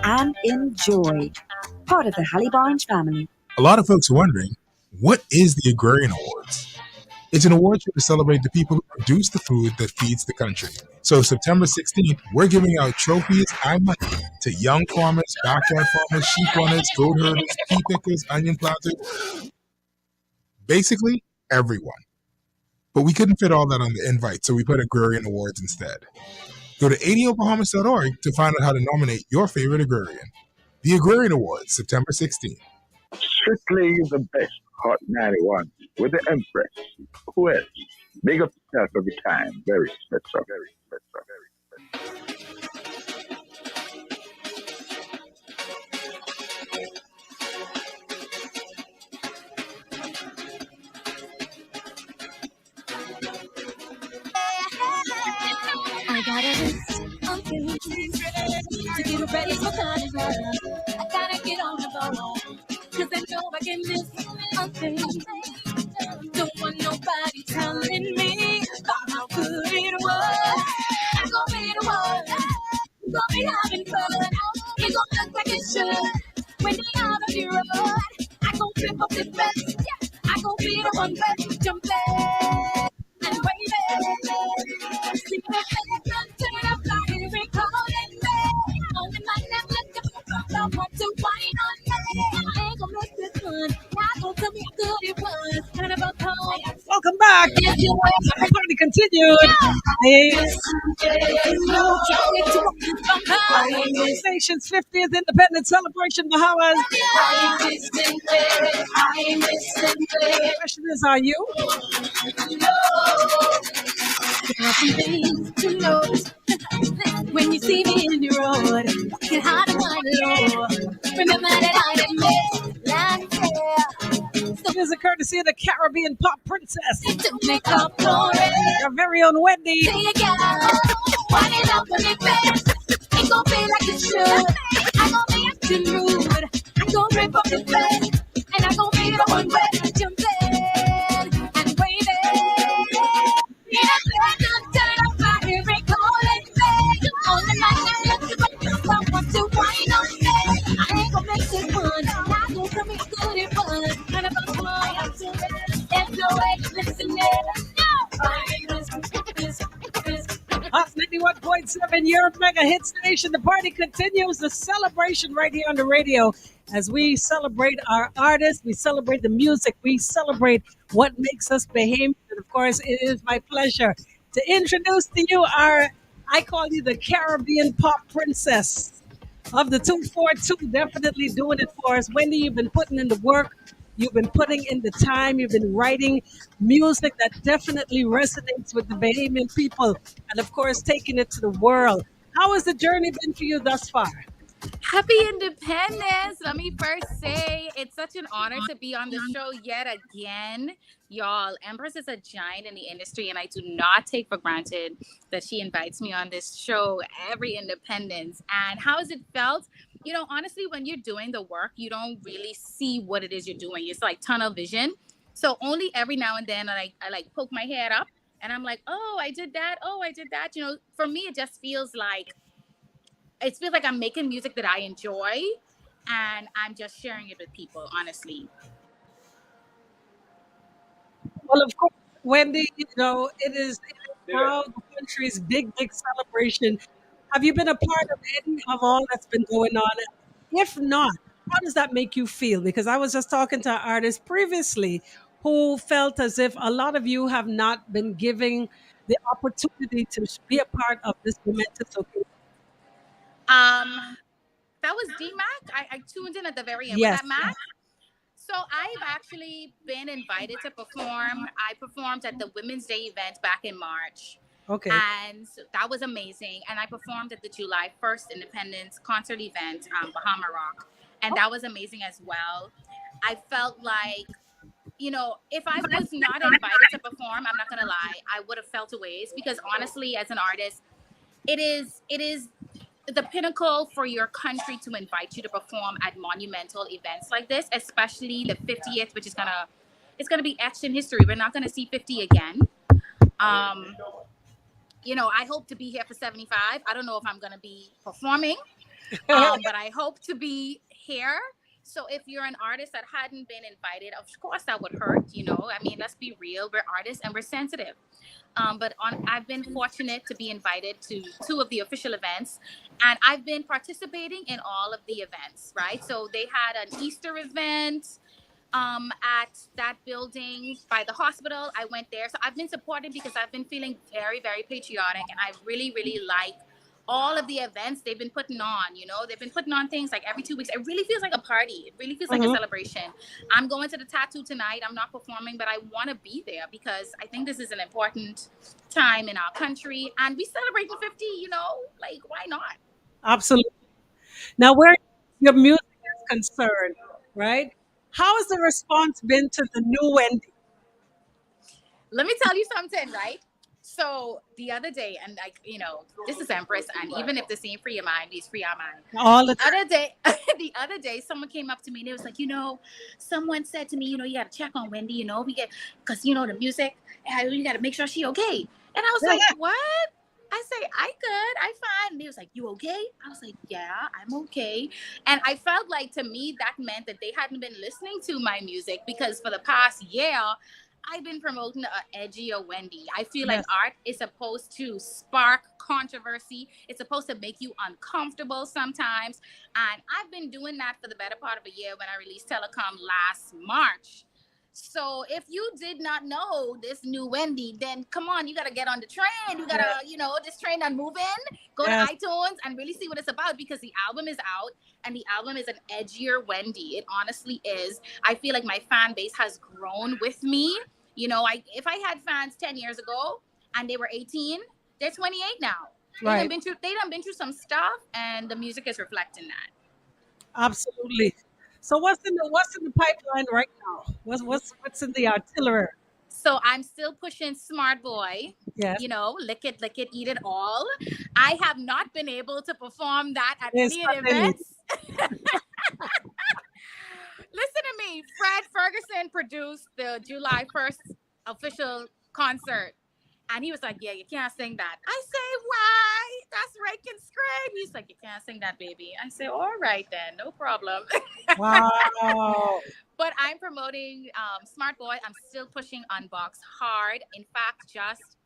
and enjoy. Part of the Hallie Barnes family. A lot of folks are wondering, what is the Agrarian Awards? It's an award show to celebrate the people who produce the food that feeds the country. So September 16th, we're giving out trophies and money to young farmers, backyard farmers, sheep runners, goat herders, pea pickers, onion planters, basically everyone. But we couldn't fit all that on the invite, so we put Agrarian Awards instead. Go to adiobahamas.org to find out how to nominate your favorite agrarian. The Agrarian Awards, September 16th. Strictly the best Hot 91 with the Empress. Who else? Big up yourself every time. Very special, very special, very I got a list of things to get ready for carnival. I gotta get on the ball, cause I know I can miss a thing. Don't want nobody telling me about how good it was. I'm gonna be the one, gonna be having fun. It gonna look like it should when they out on the road. I gon' trip up the best, yeah. I gon' be the one best jumping and waving. See the fans turn up like every calling me. Only my name looking for I want to wine on me. I ain't gon' miss this one. Now gon' tell me how good it was. Kind of a call. Welcome back. The party continued. Station's 50th Independence Celebration, Bahamas. The question is, are you? To know when you see me in the road, it's hard to find low. Remember that I didn't miss last year. This is a courtesy of the Caribbean pop princess. To make up for it. Our very own Wendy. See you again. Wind it up on it fast. It gon' be like it should. I gon' be acting rude. I gon' rip up the bed. And I gon' be the one ready to jump in and wave it. Yeah, I turn up my every calling bed. On the night I look at someone to wine on me. I ain't gon' make this fun. Now gon' tell me how good it was. Kind of a fun. There's no way to listen in. Hot 91.7, your mega hit station. The party continues. The celebration right here on the radio as we celebrate our artists, we celebrate the music, we celebrate what makes us Bahamian. And of course, it is my pleasure to introduce to you I call you the Caribbean pop princess of the 242. Definitely doing it for us. Wendy, you've been putting in the work. You've been putting in the time. You've been writing music that definitely resonates with the Bahamian people. And of course, taking it to the world. How has the journey been for you thus far? Happy Independence! Let me first say it's such an honor to be on the show yet again. Y'all, Empress is a giant in the industry, and I do not take for granted that she invites me on this show every Independence. And how has it felt? You know, honestly, when you're doing the work, you don't really see what it is you're doing. It's like tunnel vision. So only every now and then I like poke my head up and I'm like, oh, I did that. Oh, I did that. You know, for me, it feels like I'm making music that I enjoy and I'm just sharing it with people, honestly. Well, of course, Wendy, you know, it is now the country's big celebration. Have you been a part of any of all that's been going on? If not, how does that make you feel? Because I was just talking to artists previously who felt as if a lot of you have not been giving the opportunity to be a part of this momentous occasion. That was D-Mac. I tuned in at the very end. Yes. Was that Mac? So I've actually been invited to perform. I performed at the Women's Day event back in March. Okay. And so that was amazing. And I performed at the July 1st Independence concert event, Bahama Rock. And that was amazing as well. I felt like, you know, if I was not invited to perform, I'm not going to lie, I would have felt a ways because honestly, as an artist, it is the pinnacle for your country to invite you to perform at monumental events like this, especially the 50th, which is it's gonna be etched in history. We're not gonna see 50 again. You know, I hope to be here for 75. I don't know if I'm gonna be performing, But I hope to be here. So if you're an artist that hadn't been invited, of course that would hurt. I mean, let's be real. We're artists and we're sensitive. I've been fortunate to be invited to two of the official events, and I've been participating in all of the events. Right. So they had an Easter event at that building by the hospital. I went there. So I've been supporting because I've been feeling very, very patriotic, and I really, really like all of the events they've been putting on. They've been putting on things like every 2 weeks. It really feels like a party. It really feels like a Mhm. celebration. I'm going to the tattoo tonight. I'm not performing, but I want to be there because I think this is an important time in our country, and we celebrating 50. Like, why not? Absolutely. Now, where your music is concerned, right? How has the response been to the new Wendy? Let me tell you something, right? So the other day, and this is Empress, and even if this ain't free your mind, it's free our mind. All the The other day, the other day, someone came up to me and it was like, someone said to me, you got to check on Wendy, we get, because the music, you got to make sure she okay. And I was like, what? I say, I good, I fine. And he was like, you okay? I was like, yeah, I'm okay. And I felt like to me that meant that they hadn't been listening to my music because for the past year, I've been promoting a edgier Wendy. I feel like Yes. art is supposed to spark controversy. It's supposed to make you uncomfortable sometimes. And I've been doing that for the better part of a year when I released Telecom last March. So if you did not know this new Wendy, then come on, you gotta get on the train. You gotta, this train and move in. Go Yes. to iTunes and really see what it's about because the album is out and the album is an edgier Wendy. It honestly is. I feel like my fan base has grown with me. If I had fans 10 years ago and they were 18, they're 28 now. Right. They done been through some stuff, and the music is reflecting that. Absolutely. So what's in the pipeline right now? What's in the artillery? So I'm still pushing Smart Boy. Yes. Lick it, eat it all. I have not been able to perform that at Yes, any certainly. events. Listen to me. Fred Ferguson produced the July 1st official concert. And he was like, yeah, you can't sing that. I say, why? That's rake and scrape. He's like, you can't sing that, baby. I say, all right then, no problem. Wow. But I'm promoting Smart Boy. I'm still pushing Unbox hard. In fact, just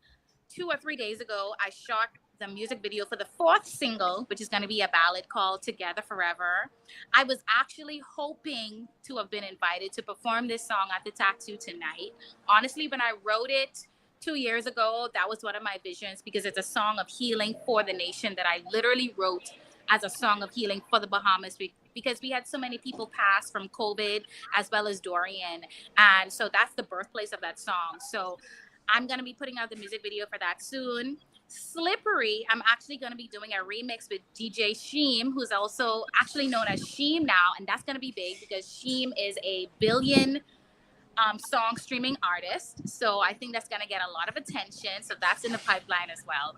2 or 3 days ago, I shot the music video for the fourth single, which is going to be a ballad called Together Forever. I was actually hoping to have been invited to perform this song at the tattoo tonight. Honestly, when I wrote it 2 years ago, that was one of my visions because it's a song of healing for the nation that I literally wrote as a song of healing for the Bahamas because we had so many people pass from COVID as well as Dorian. And so that's the birthplace of that song. So I'm going to be putting out the music video for that soon. Slippery, I'm actually going to be doing a remix with DJ Sheem, who's also actually known as Sheem now. And that's going to be big because Sheem is a billion song streaming artist. So I think that's going to get a lot of attention. So that's in the pipeline as well.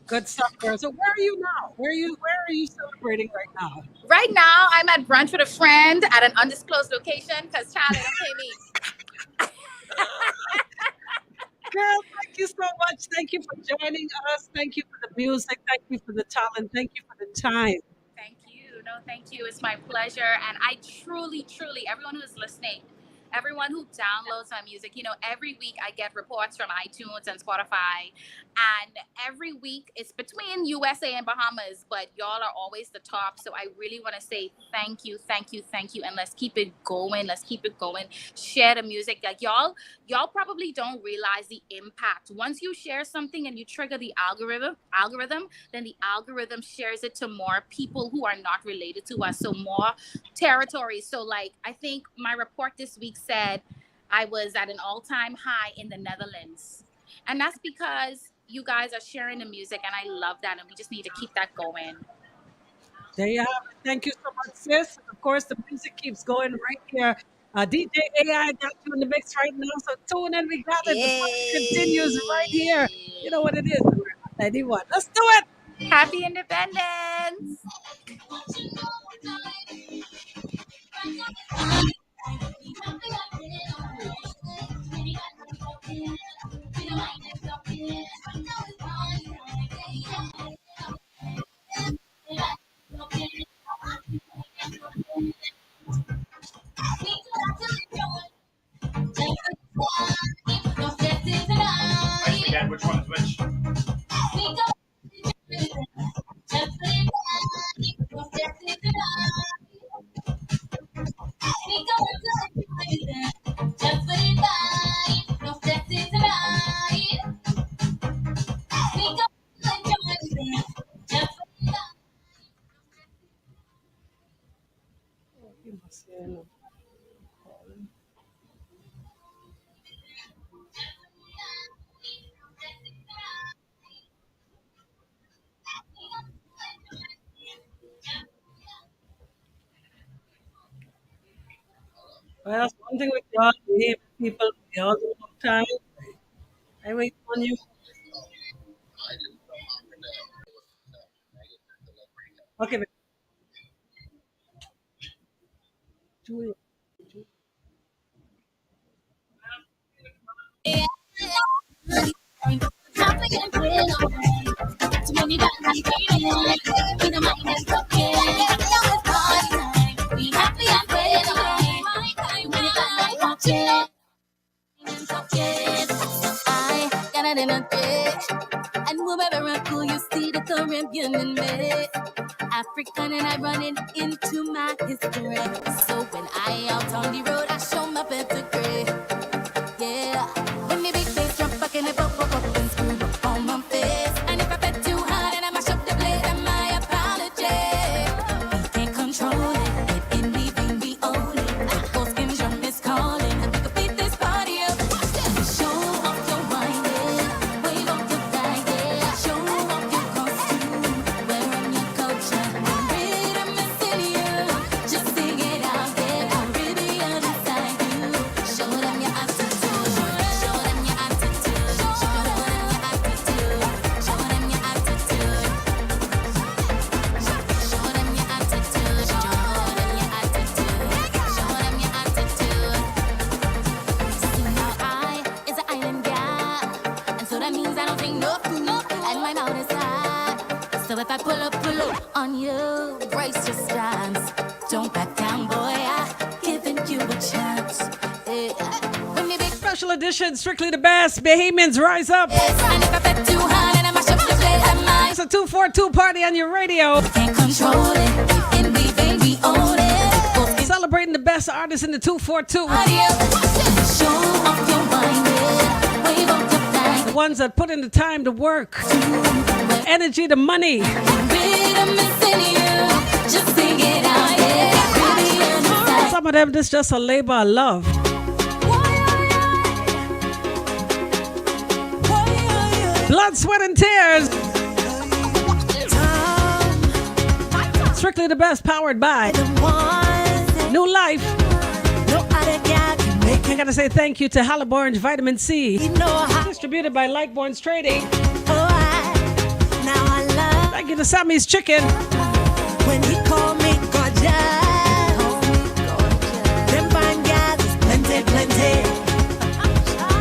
Good stuff, girl. So where are you now? Where are you celebrating right now? Right now, I'm at brunch with a friend at an undisclosed location because Charlie don't pay me. Girl, thank you so much. Thank you for joining us. Thank you for the music. Thank you for the talent. Thank you for the time. Thank you. No, thank you. It's my pleasure. And I truly, everyone who is listening, everyone who downloads my music, every week I get reports from iTunes and Spotify. And every week it's between USA and Bahamas, but y'all are always the top. So I really want to say thank you. And let's keep it going. Share the music. Like y'all probably don't realize the impact. Once you share something and you trigger the algorithm, then the algorithm shares it to more people who are not related to us. So more territories. So like, I think my report this week said I was at an all-time high in the Netherlands. And that's because you guys are sharing the music and I love that. And we just need to keep that going. There you have it. Thank you so much, sis. And of course, the music keeps going right here. DJ AI got you in the mix right now. So tune in. We got it. The party continues right here. You know what it is. We're at 91. Let's do it. Happy Independence. Which one is which? Well, that's one thing with y'all, we people, we all do long time. I wait on you. Okay, babe. Julia. I got it in a dish, and whoever I cool, you see the Caribbean in me. African and I running into my history. So when I out on the road, I show my pedigree. Yeah, when me big bass drum back and it up and screw up on my face. And if I bet too hard and I mash up the blade, then my apology. We can't control it, it in the vein we own it. Ghost skin drum is calling, and we could beat this party up. Show off your wine, yeah. Wave off your flag, yeah. Show off your costume, wear on your culture. Rhythm is in you, just sing it out, yeah. Caribbean inside you. Show them your attitude, show them your attitude, show them your attitude, show them your attitude. Show them your attitude, show them your attitude, show them your attitude. See now I is an island gal, and so that means I don't take no food, and my mouth is hot. So if I pull up on you, brace your stance. Don't back down, boy. I'm giving you a chance. Yeah. When you big Special edition, Strictly the Best. Bahamians, rise up. and if I bet too hard and I mash up the place, I might. It's a 242 party on your radio. Can't control it. In we vein, we own it. Celebrating the best artists in the 242. Show off your wine, yeah. Wave off your flag. The ones that put in the time to work. The energy, the money. Rhythm is in you. Just sing it out, yeah. Caribbean inside. Some of them, this just a labor of love. Blood, sweat, and tears. Strictly the Best, powered by New Life. I gotta say thank you to Halliburton's Vitamin C, distributed by Lightborn's Trading. Thank you to Sammy's Chicken. When he called me gorgeous, them fine guys is plenty, plenty.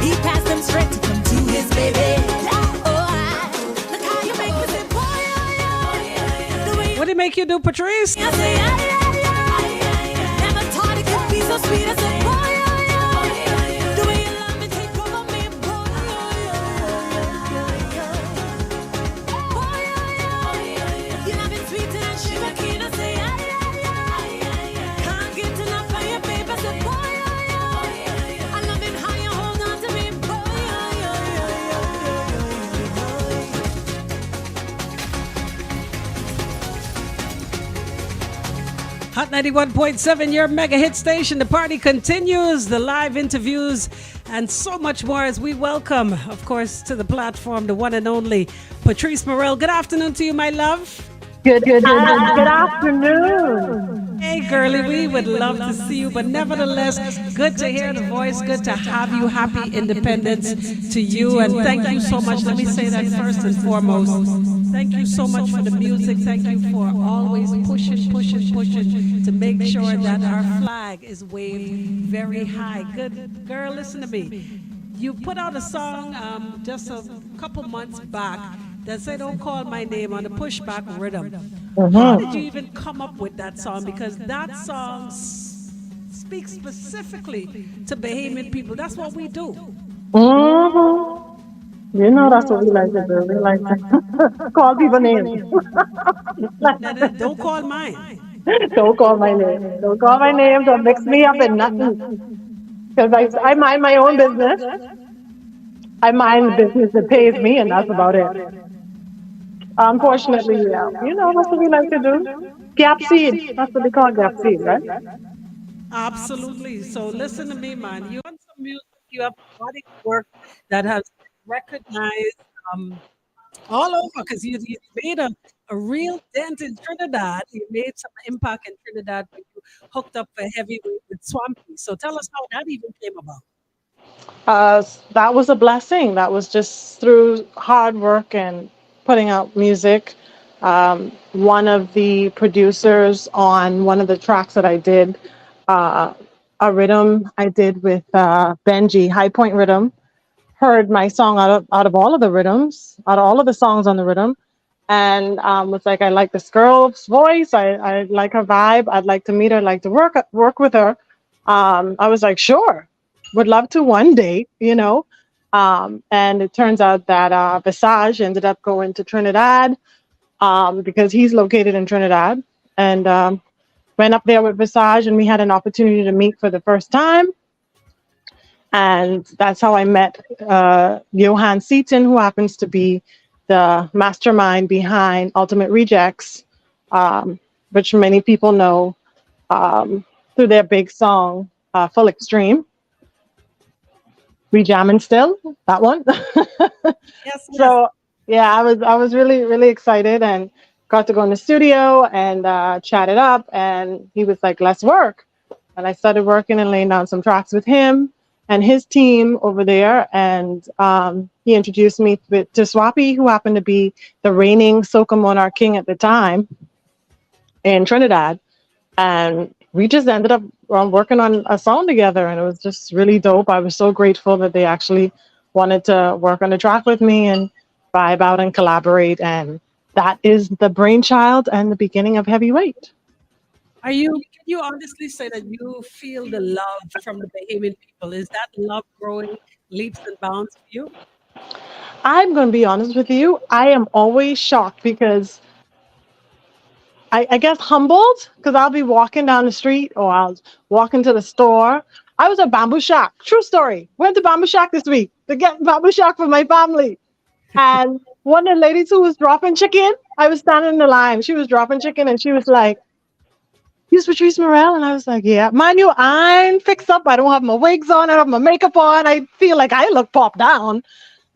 He passed them straight to come to his baby. Look how you make me say, boy, What did he make you do, Patrice? I say, never thought it could be so sweet. I say, boy, the way you love me take over me, boy. You love it sweeter than sugar cane. I say, can't get enough of your baby. I say, boy, I love it how you hold on to me, boy. Hot 91.7, your mega hit station. The party continues, the live interviews, and so much more as we welcome, of course, to the platform, the one and only Patrice Morel. Good afternoon to you, my love. Good afternoon. Hey, girlie, we would love to see you, but nevertheless, good to hear the voice, good to have you. Happy Independence to you, and thank you so much. Let me say that first and foremost. Thank you so much for the music. Thank you for always pushing to make sure that our flag is waved very high. Good girl, listen to me. You put out a song just a couple months back that said, "Don't call my name," on the pushback rhythm. How did you even come up with that song? Because that song speaks specifically to Bahamian people. That's what we do. You know that's what we like to do. We like to call people names. Don't call mine. Don't call my name. Don't call my name. Don't mix me up in nothing. Because I mind my own business. I mind the business that pays me, and that's about it. Unfortunately, yeah. You know, that's what we like to do. Gap seed. That's what they call gap seed, right? Absolutely. So listen to me, man. You want some music, you have body work that has been recognized all over because you made a real dent in Trinidad. You made some impact in Trinidad when you hooked up for heavyweight with Swampy. So tell us how that even came about. That was a blessing. That was just through hard work and putting out music. One of the producers on one of the tracks that I did, uh, a rhythm I did with Benji, High Point Rhythm, heard my song out of all of the rhythms, out of all of the songs on the rhythm, and was like, I like this girl's voice. I like her vibe. I'd like to meet her. I'd like to work with her. I was like, sure, would love to one day, you know. And it turns out that Visage ended up going to Trinidad because he's located in Trinidad, and went up there with Visage, and we had an opportunity to meet for the first time. And that's how I met Johan Seaton, who happens to be the mastermind behind Ultimate Rejects, which many people know through their big song, Full Extreme. We jamming still, that one. Yes. So yeah, I was really, really excited and got to go in the studio and chat it up. And he was like, let's work. And I started working and laying down some tracks with him and his team over there. And he introduced me to Swappy, who happened to be the reigning Soca Monarch King at the time in Trinidad. And we just ended up working on a song together, and it was just really dope. I was so grateful that they actually wanted to work on the track with me and vibe out and collaborate. And that is the brainchild and the beginning of Heavyweight. Can you honestly say that you feel the love from the Bahamian people? Is that love growing leaps and bounds for you? I'm going to be honest with you. I am always shocked because I guess humbled because I'll be walking down the street or I'll walk into the store. I was at Bamboo Shack. True story. Went to Bamboo Shack this week to get Bamboo Shack for my family. And one of the ladies who was dropping chicken, I was standing in the line. She was dropping chicken and she was like, "You's Patrice Morel?" And I was like, "Yeah." Mind you, I'm fixed up. I don't have my wigs on. I don't have my makeup on. I feel like I look popped down.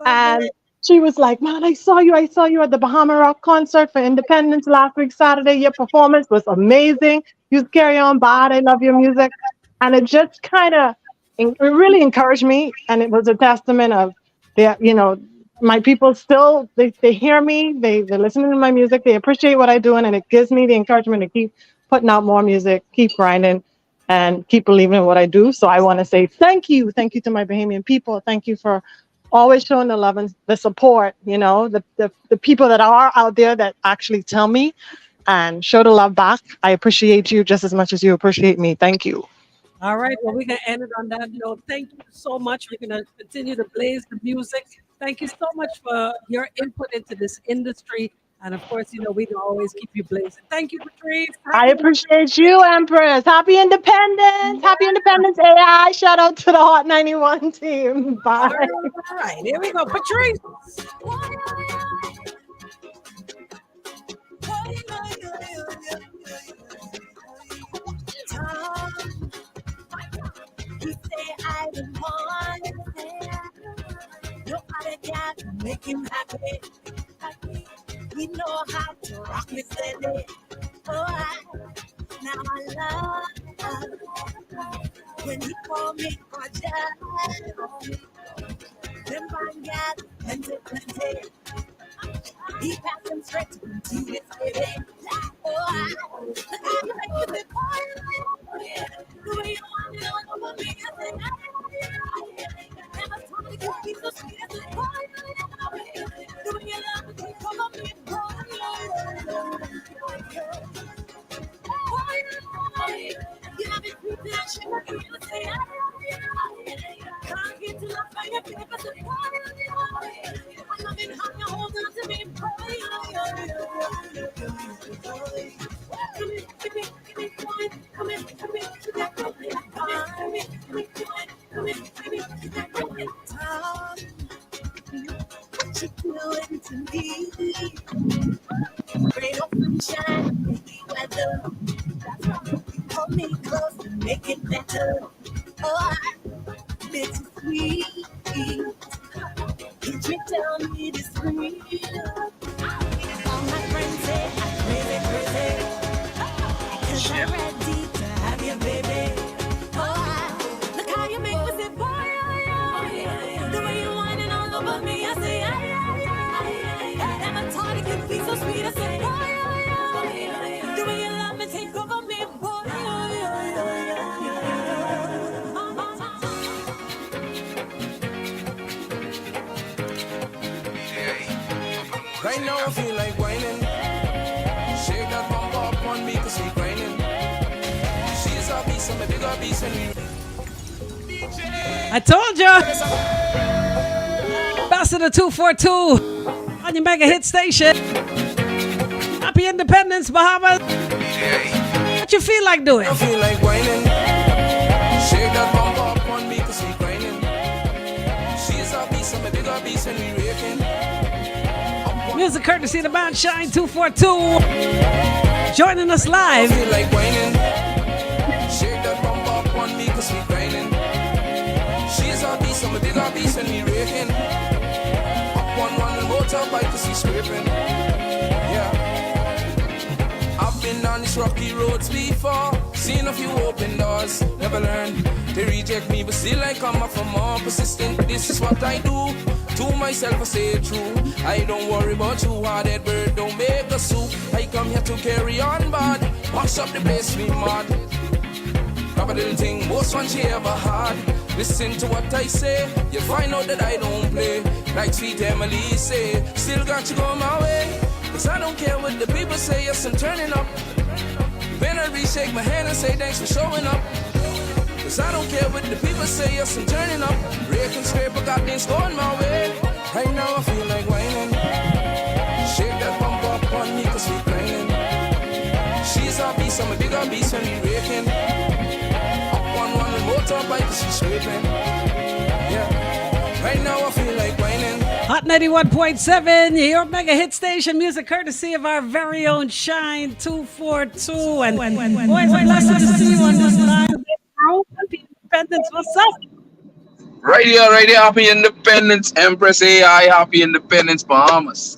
And she was like, "Man, I saw you at the Bahama Rock concert for Independence last week, Saturday. Your performance was amazing. You carry on bad. I love your music." And it just kind of, it really encouraged me. And it was a testament of, my people still, they hear me, they're listening to my music, they appreciate what I'm doing, and it gives me the encouragement to keep putting out more music, keep grinding, and keep believing in what I do. So I want to say thank you. Thank you to my Bahamian people. Thank you for always showing the love and the support, the people that are out there that actually tell me and show the love back. I appreciate you just as much as you appreciate me. Thank you. All right. Well, we're going to end it on that note. Thank you so much. We're going to continue to blaze the music. Thank you so much for your input into this industry. And of course, we can always keep you blazing. Thank you, Patrice. I appreciate you, Empress. Happy Independence. Happy Independence AI. Shout out to the Hot 91 team. Bye. All right. Here we go. Patrice. He say I don't want no other guy can make him happy. We know how to rock me steady. Now I love when he call me Roger. Them fine guys, plenty. He pass them straight to his baby. I make you the way you want it over me. Never told me you be so sweet as a boy. The way you love me, take over me, you have it with that shit, you say, can't get to love by your paper, so doing to me. Rain or sunshine, baby weather. Hold me close and make it better. Oh, bittersweet. Can't you tell me this real? All my friends say I'm crazy, crazy. Cause I'm ready to have you, baby. Oh, look how you make me say, boy, oh, yeah. The way you whining all over me, I say, never thought it could be so sweet. I say, boy, oh, yeah. The way you love me, take over me, boy, Right now I feel like whining. Shake that bump up on me cause we grinding. She's a beast, I'm a bigger beast and we I told you. Ambassador 242 on your mega hit station. Happy Independence, Bahamas. What you feel like doing? I feel like whining. Shake that bump up on me cause we grinding. She's a beast, I'm a bigger beast and we raking. Music courtesy of the band Shine 242. Joining us live. I feel like whining. Shake that bump up on me cause we grinding. She's a beast, I'm a bigger beast and we raking. Up on the motorbike cause we scraping. Yeah. I've been on these rocky roads before. Seen a few open doors, never learned. They reject me but still I come up for more. Persistent, this is what I do. To myself I say it true. I don't worry about you, hard-head bird don't make a soup. I come here to carry on bad. Mash up the place, we mad. Grab a little thing, most fun she ever had. Listen to what I say, you find out that I don't play. Like sweet Emily say, still got you go my way. Cause I don't care what the people say, yes I'm turning up. When I shake my hand and say thanks for showing up. Cause I don't care what the people say, yes I'm turning up. Rake and scrape, I got things going my way. Right now I feel like whining. Shake that bump up on me cause we grinding. She's a beast, I'm a bigger beast when we raking. Up on one motorbike cause she's scraping. Yeah. Right now I feel like whining. Hot 91.7, your mega hit station. Music courtesy of our very own Shine 242. And boys, blessed to see you on this live. Happy Independence, what's up? Right here, Happy Independence, Empress AI, Happy Independence, Bahamas.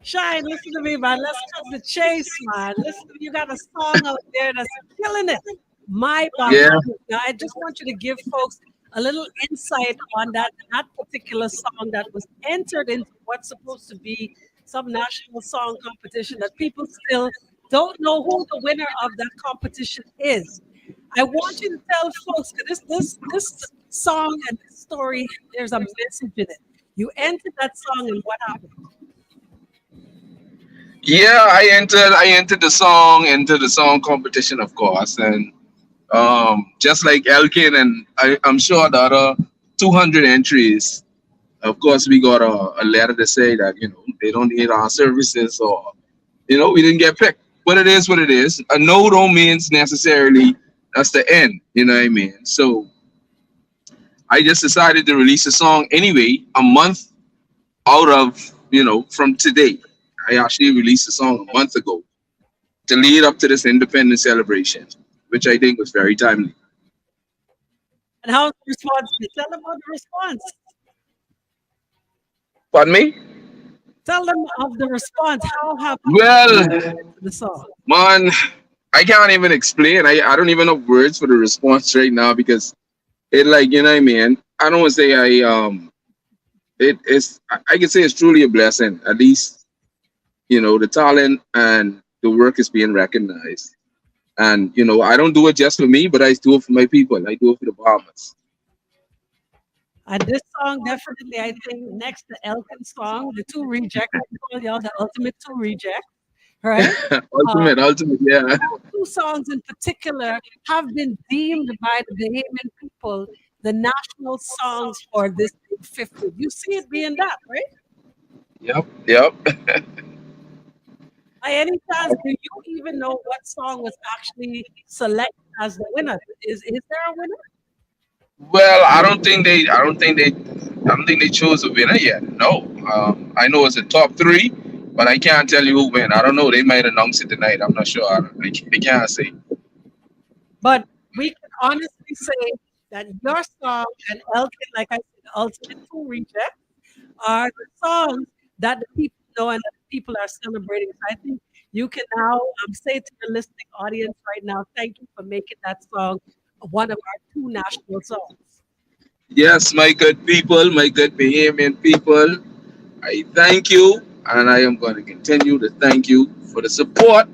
Shine, listen to me, man. Let's cut the chase, man. Listen, you got a song out there that's killing it. My Bahamas. Yeah. Now, I just want you to give folks a little insight on that particular song that was entered into what's supposed to be some national song competition that people still don't know who the winner of that competition is. I want you to tell folks, because this song and this story, there's a message in it. You entered that song and what happened? Yeah, I entered the song competition, of course, and just like Elkin and I'm sure the other 200 entries, of course, we got a letter to say that they don't need our services or we didn't get picked. But it is what it is. A no don't means necessarily that's the end. You know what I mean? So I just decided to release a song anyway, a month out of from today. I actually released a song a month ago to lead up to this independence celebration, which I think was very timely. And how's the response? Tell them about the response. Pardon me? Tell them of the response. How have the song? Man, I can't even explain. I don't even have words for the response right now because it what I mean? I don't want to say I can say it's truly a blessing. At least, the talent and the work is being recognized. And, I don't do it just for me, but I do it for my people. I do it for the Bahamas. And this song, definitely, I think, next to Elkin's song, the two rejects, I call y'all the ultimate two rejects, right? ultimate, yeah. Two songs in particular have been deemed by the Bahamian people the national songs for this Big 50. You see it being that, right? Yep. By any chance, do you even know what song was actually selected as the winner? Is there a winner? Well, I don't think they chose a winner yet. No, I know it's a top three, but I can't tell you who win. I don't know. They might announce it tonight. I'm not sure. I can't say. But we can honestly say that your song and Elkin, like I said, Ultimate Two Reject, are the songs that the people know and that the people are celebrating. So I think you can now say to the listening audience right now, thank you for making that song one of our two national songs. Yes, my good people, my good Bahamian people, I thank you, and I am going to continue to thank you for the support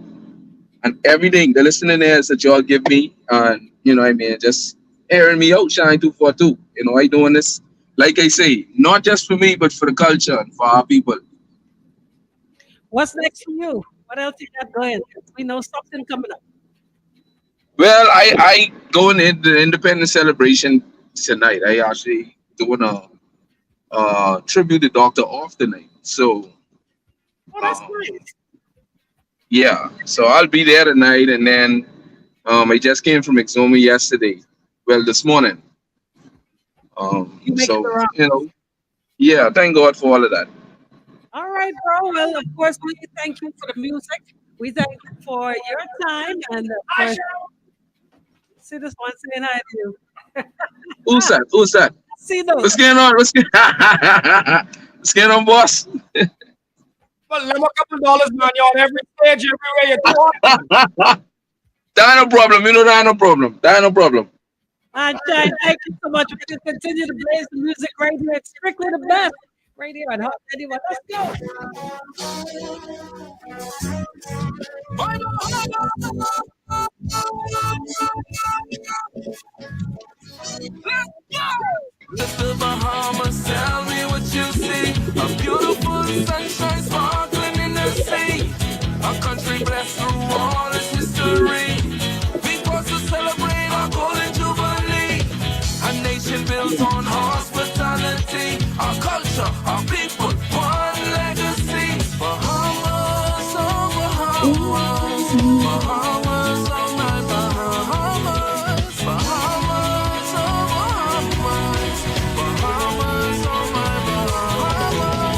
and everything, the listening ears that y'all give me, and I mean, just airing me out, Shine 242. I doing this, like I say, not just for me, but for the culture and for our people. What's next for you? What else you got going? We know something coming up. Well, I going in the independence celebration tonight. I actually doing a tribute to Doctor off tonight. So Oh, that's nice. yeah, so I'll be there tonight, and then I just came from Exoma yesterday. Well, this morning. You making So the round. yeah, thank God for all of that. All right, bro. Well, of course, we thank you for the music. We thank you for your time. And of course, see this one saying hi to you. Who's that? Who's that? See those. What's going on? What's going on, boss? Well, let me a couple dollars, man. You're on every stage, everywhere you talk. That ain't no problem. That ain't no problem. That ain't no problem. And Shine, thank you so much. We can continue to blaze the music right here. It's strictly the best right here on Hot 91. Let's Mr. Bahamas, tell me what you see. A beautiful sunshine sparkling in the sea. A country blessed through all its history. We pause to celebrate our golden jubilee. A nation built on hospitality. Our culture, our people, one legacy. Bahamas, oh Bahamas, Bahamas, oh my Bahamas, Bahamas, oh Bahamas, Bahamas, oh my Bahamas.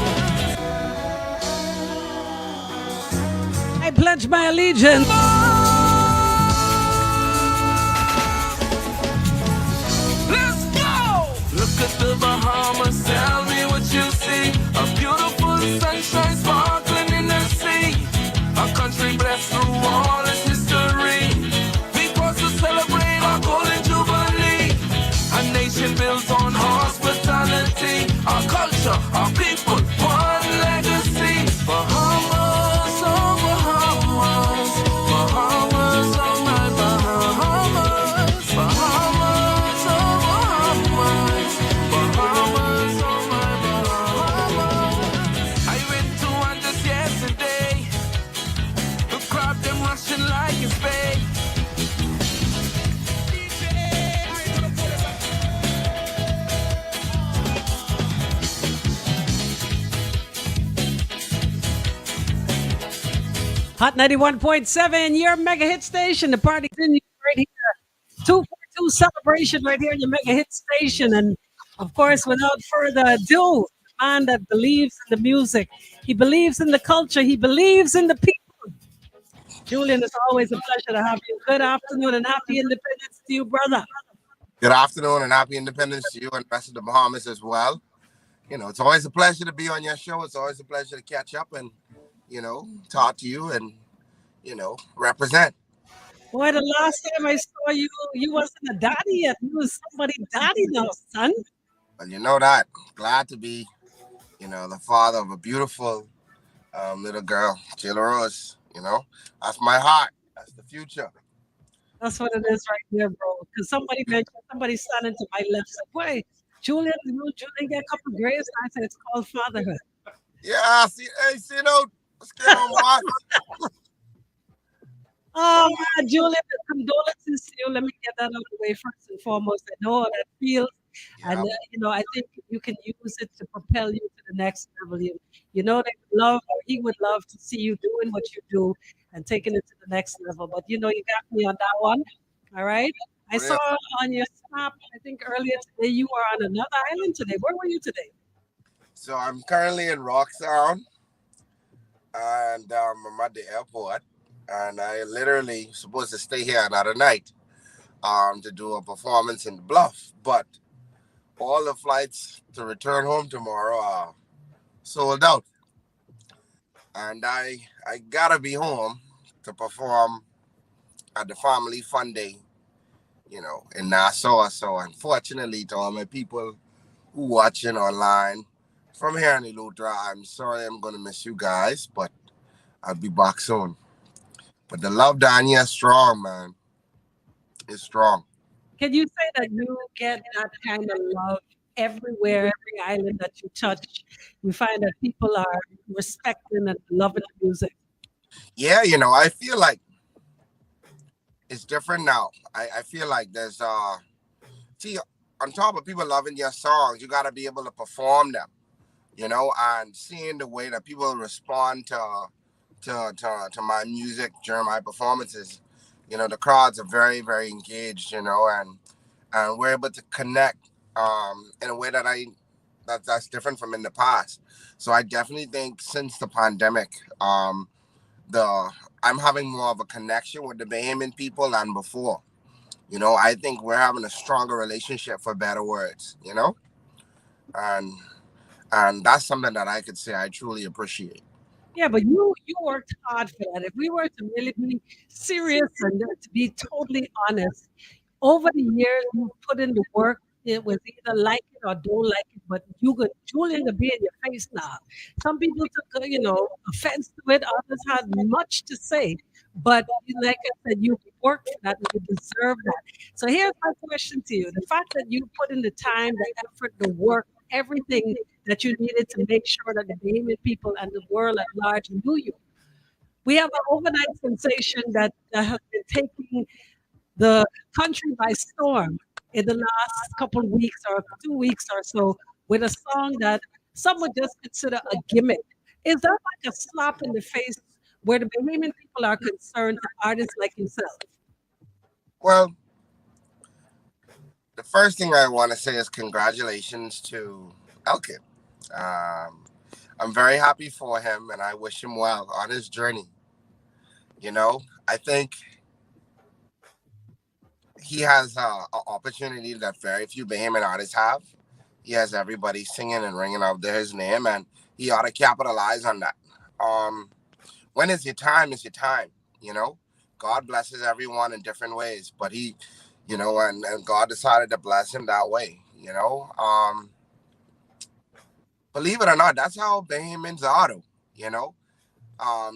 I pledge my allegiance. Let's go! Look at the Bahamas, tell me what you see. A beautiful sunshine sparkling in the sea. A country blessed through all its history. We pause to celebrate our golden jubilee. A nation built on hospitality. Our culture, our people, one legacy. Bahamas, oh Bahamas, Bahamas, oh my Bahamas, Bahamas, oh Bahamas, Bahamas, oh my Bahamas. I went to one just yesterday. The crowd them rushing like it's fake. Hot 91.7, your mega hit station. The party continues right here. 242 celebration right here in your mega hit station. And of course, without further ado, the man that believes in the music, he believes in the culture, he believes in the people. Julian, it's always a pleasure to have you. Good afternoon and happy independence to you, brother. Good afternoon and happy independence to you and the rest of the Bahamas as well. It's always a pleasure to be on your show. It's always a pleasure to catch up and, talk to you and, represent. Boy, the last time I saw you, you wasn't a daddy yet. You was somebody daddy now, son. Well, you know that. Glad to be, the father of a beautiful little girl, Taylor Rose. That's my heart. That's the future. That's what it is right there, bro. Because somebody standing to my left said, "Wait, Julian, Julian get a couple of grades." And I said, "It's called fatherhood." Yeah, see, what's going on, boss? Oh man, Julian, condolences to you. Let me get that out of the way first and foremost. I know how that feels, and I think you can use it to propel you to the next level. They would love, or he would love to see you doing what you do and taking it to the next level. But you got me on that one. All right. I saw on your snap, I think earlier today, you were on another island today. Where were you today? So I'm currently in Rocksound, and I'm at the airport, and I literally supposed to stay here another night to do a performance in the Bluff, but all the flights to return home tomorrow are sold out, and I gotta be home to perform at the Family Fun Day, in Nassau. So unfortunately, to all my people who watching online from here in Eleuthera, I'm sorry I'm gonna miss you guys, but I'll be back soon. But the love down here is strong, man. It's strong. Can you say that you get that kind of love everywhere, every island that you touch? You find that people are respecting and loving the music. Yeah, I feel like it's different now. I feel like there's see, on top of people loving your songs, you gotta be able to perform them, and seeing the way that people respond to my music during my performances. The crowds are very, very engaged, and we're able to connect in a way that's different from in the past. So I definitely think since the pandemic, the I'm having more of a connection with the Bahamian people than before. I think we're having a stronger relationship, for better words, and that's something that I could say I truly appreciate. Yeah, but you worked hard for that. If we were to really be serious and to be totally honest, over the years you put in the work. It was either like it or don't like it, but Julian could be in your face now. Some people took offense to it. Others had much to say, but like I said, you worked for that and you deserve that. So here's my question to you: the fact that you put in the time, the effort, the work, everything that you needed to make sure that the Bahamian people and the world at large knew you. We have an overnight sensation that has been taking the country by storm in the last couple of weeks or 2 weeks or so with a song that some would just consider a gimmick. Is that like a slap in the face where the Bahamian people are concerned to artists like yourself? Well, the first thing I want to say is congratulations to Elkin. Um, I'm very happy for him, and I wish him well on his journey. I think he has an opportunity that very few Bahamian artists have. He has everybody singing and ringing out there his name, and he ought to capitalize on that. Um, when is your time? Is your time? You know, God blesses everyone in different ways, but and God decided to bless him that way. Believe it or not, that's how Bahamians are. Though,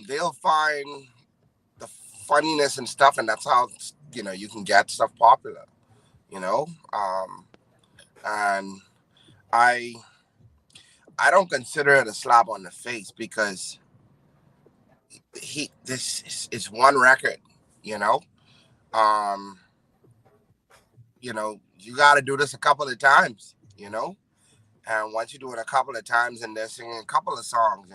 they'll find the funniness and stuff, and that's how you can get stuff popular. You know, and I I don't consider it a slap on the face because this is one record. You know, um, you got to do this a couple of times. And once you do it a couple of times and they're singing a couple of songs,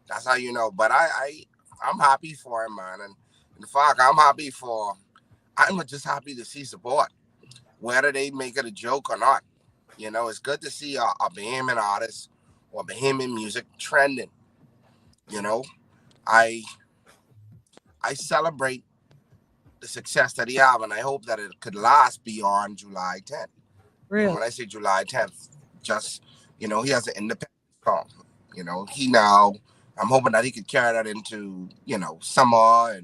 that's how you know. But I'm happy for him, man. And in fact, I'm just happy to see support, whether they make it a joke or not. It's good to see a Bahamian artist or Bahamian music trending. You know, I I celebrate the success that he have, and I hope that it could last beyond July 10th. And Really? when I say July 10th, just he has an independent song. He now I'm hoping that he could carry that into summer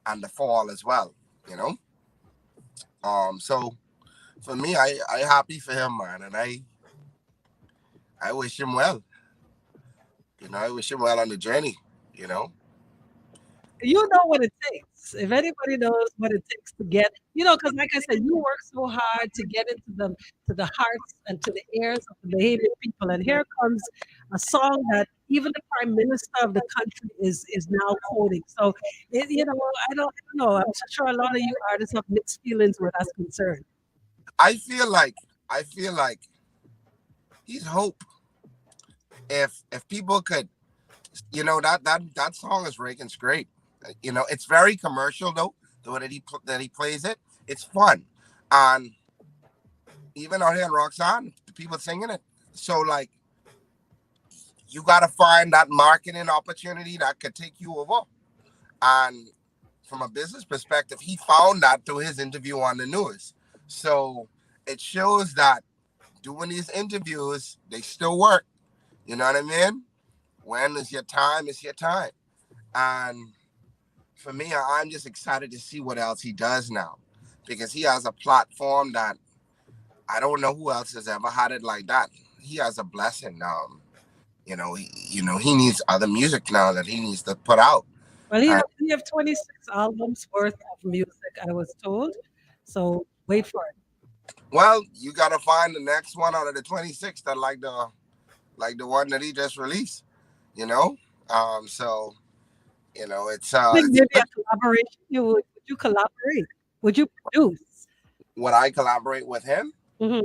and the fall as well. You know, so for me, I happy for him, man, and I wish him well. I wish him well on the journey. You know, You know what it takes. If anybody knows what it takes to get, because like I said, you work so hard to get into the hearts and to the ears of the Bahamian people. And here comes a song that even the prime minister of the country is now quoting. So, I don't know. I'm sure a lot of you artists have mixed feelings where that's concerned. I feel like he's hope. If people could, that song is Reagan's great. It's very commercial though. The way that he plays it, it's fun, and even out here in Roxanne, the people singing it. So like, you got to find that marketing opportunity that could take you over. And from a business perspective, he found that through his interview on the news. So it shows that doing these interviews, they still work. You know what I mean? When is your time? It's your time. And for me, I'm just excited to see what else he does now, because he has a platform that I don't know who else has ever had it like that. He has a blessing. He needs other music now that he needs to put out. Well, he And, have 26 albums worth of music, I was told. So wait for it. well, you got to find the next one out of the 26 that like the one that he just released. You know, so it's I think it's maybe good. a collaboration. Would you collaborate? Would you produce? Would I collaborate with him? Hmm.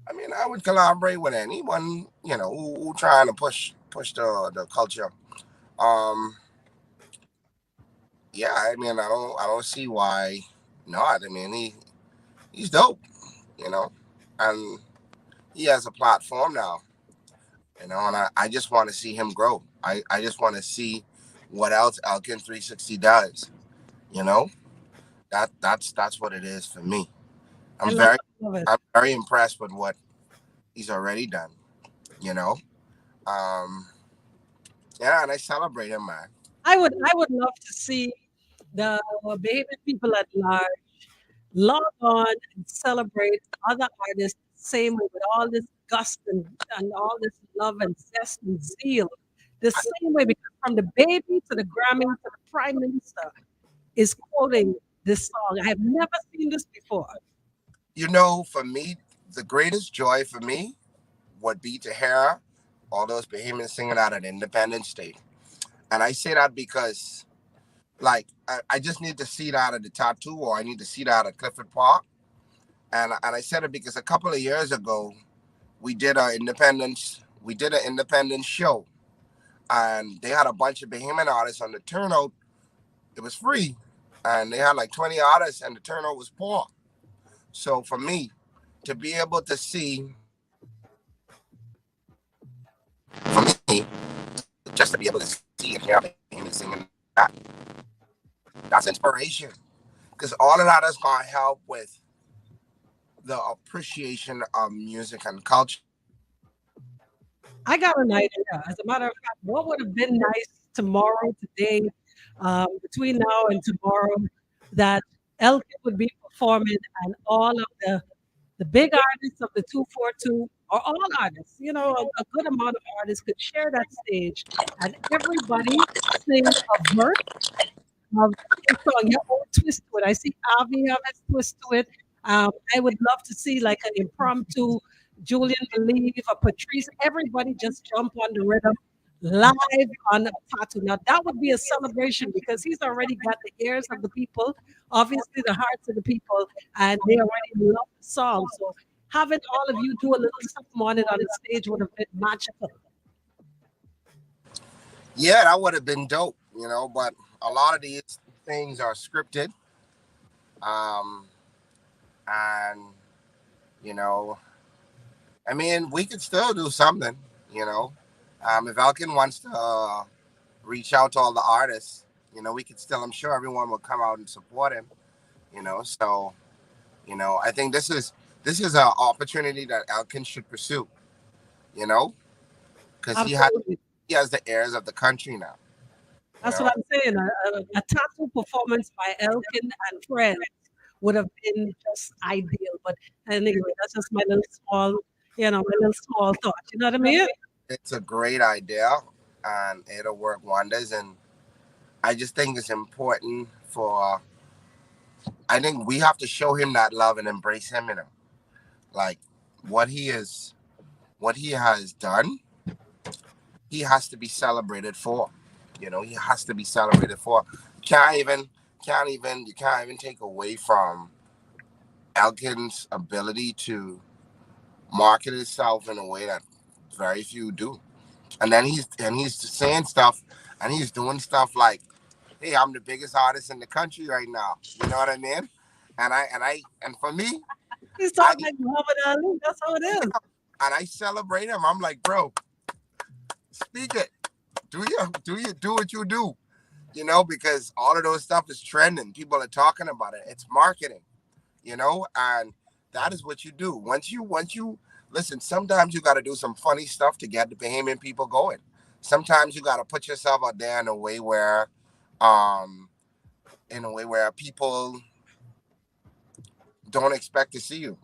I mean, I would collaborate with anyone, who trying to push the culture. Um, yeah, I mean, I don't see why not. I mean, he's dope, you know, and he has a platform now, and I just want to see him grow. I just want to see what else Elkin 360 does, you know. That's what it is for me. I I'm love very it. Love it. I'm very impressed with what he's already done, you know. Um, yeah, and I celebrate him, man. I would love to see the Bahamian people at large log on and celebrate other artists the same way with all this gust and all this love and zest and zeal. The same way, because from the baby to the Grammy to the Prime Minister is quoting this song. I have never seen this before. For me, the greatest joy for me would be to hear all those Bahamians singing out at Independence Day. And I say that because, like, I just need to see that at the Tattoo, or I need to see that at Clifford Park. And I said it because a couple of years ago, we did an independence show, and they had a bunch of Bahamian artists on the turnout. It was free, and they had like 20 artists, and the turnout was poor. So for me, to be able to see, for me, just to be able to see and hear Bahamians singing that, that's inspiration. Because all of that is going to help with the appreciation of music and culture. I got an idea. As a matter of fact, what would have been nice tomorrow, today, between now and tomorrow, that Elkin would be performing and all of the big artists of the 242, or all artists, a good amount of artists could share that stage, and everybody sing a verse of your song, your own twist to it. I see Avi have his twist to it. I would love to see like an impromptu Julian Believe, or Patrice, everybody just jump on the rhythm live on Tattoo. Now that would be a celebration, because he's already got the ears of the people, obviously the hearts of the people, and they already love the song. So having all of you do a little something on it on the stage would have been magical. Yeah, that would have been dope, but a lot of these things are scripted. Um, and, I mean, we could still do something, if Elkin wants to reach out to all the artists, we could still, I'm sure everyone will come out and support him, so, I think this is an opportunity that Elkin should pursue, because Absolutely. he has the heirs of the country now. That's what I'm saying. A tattoo performance by Elkin and friends would have been just ideal. But anyway, that's just my little small thought. You know what I mean? It's a great idea, and it'll work wonders. And I just think it's important I think we have to show him that love and embrace him, like what he has done. He has to be celebrated for. He has to be celebrated for. You can't even take away from Elkin's ability to market himself in a way that very few do. And then he's saying stuff, and he's doing stuff like, "Hey, I'm the biggest artist in the country right now." You know what I mean? And for me, he's talking like Muhammad Ali. That's how it is. And I celebrate him. I'm like, bro, Speak it. Do what you do. You know, because all of those stuff is trending. People are talking about it. It's marketing. You know, and that is what you do. Once you listen, sometimes you got to do some funny stuff to get the Bahamian people going. Sometimes you got to put yourself out there um, in a way where people don't expect to see you,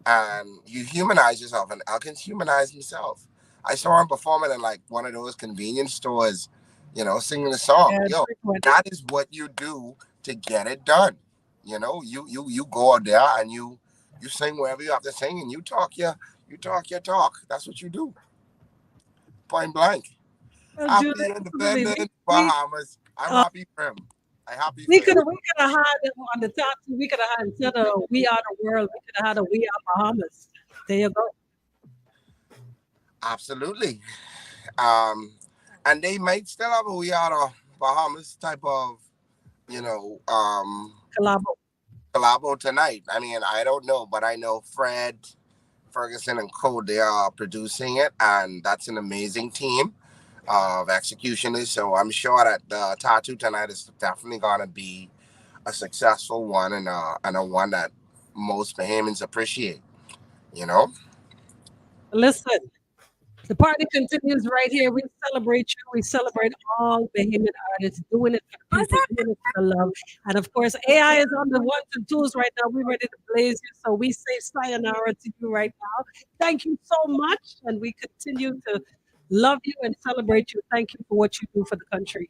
and you humanize yourself. And Elkins humanized himself. I saw him performing in like one of those convenience stores, you know, singing a song. Yeah, Yo, that is what you do to get it done. You know, you go out there and you sing wherever you have to sing, and you talk your talk. That's what you do. Point blank. Well, Happy Julie, absolutely. Independent Bahamas. I'm uh, happy for him. I'm happy we for could him. have had it on the top two. We could have had instead of "We Are the World," we could have had a "We Are Bahamas." There you go. Absolutely. And they might still have a We Are the Bahamas type of, you know, collabo tonight. I mean, I don't know, but I know Fred, Ferguson, and Co. They are producing it, and that's an amazing team of executionists. So I'm sure that the tattoo tonight is definitely gonna be a successful one, and a one that most Bahamians appreciate. You know. Listen, the party continues right here. We celebrate you. We celebrate all Bahamian artists doing it for the people, doing it for the love. And of course, AI is on the ones and twos right now. We're ready to blaze you. So we say sayonara to you right now. Thank you so much. And we continue to love you and celebrate you. Thank you for what you do for the country.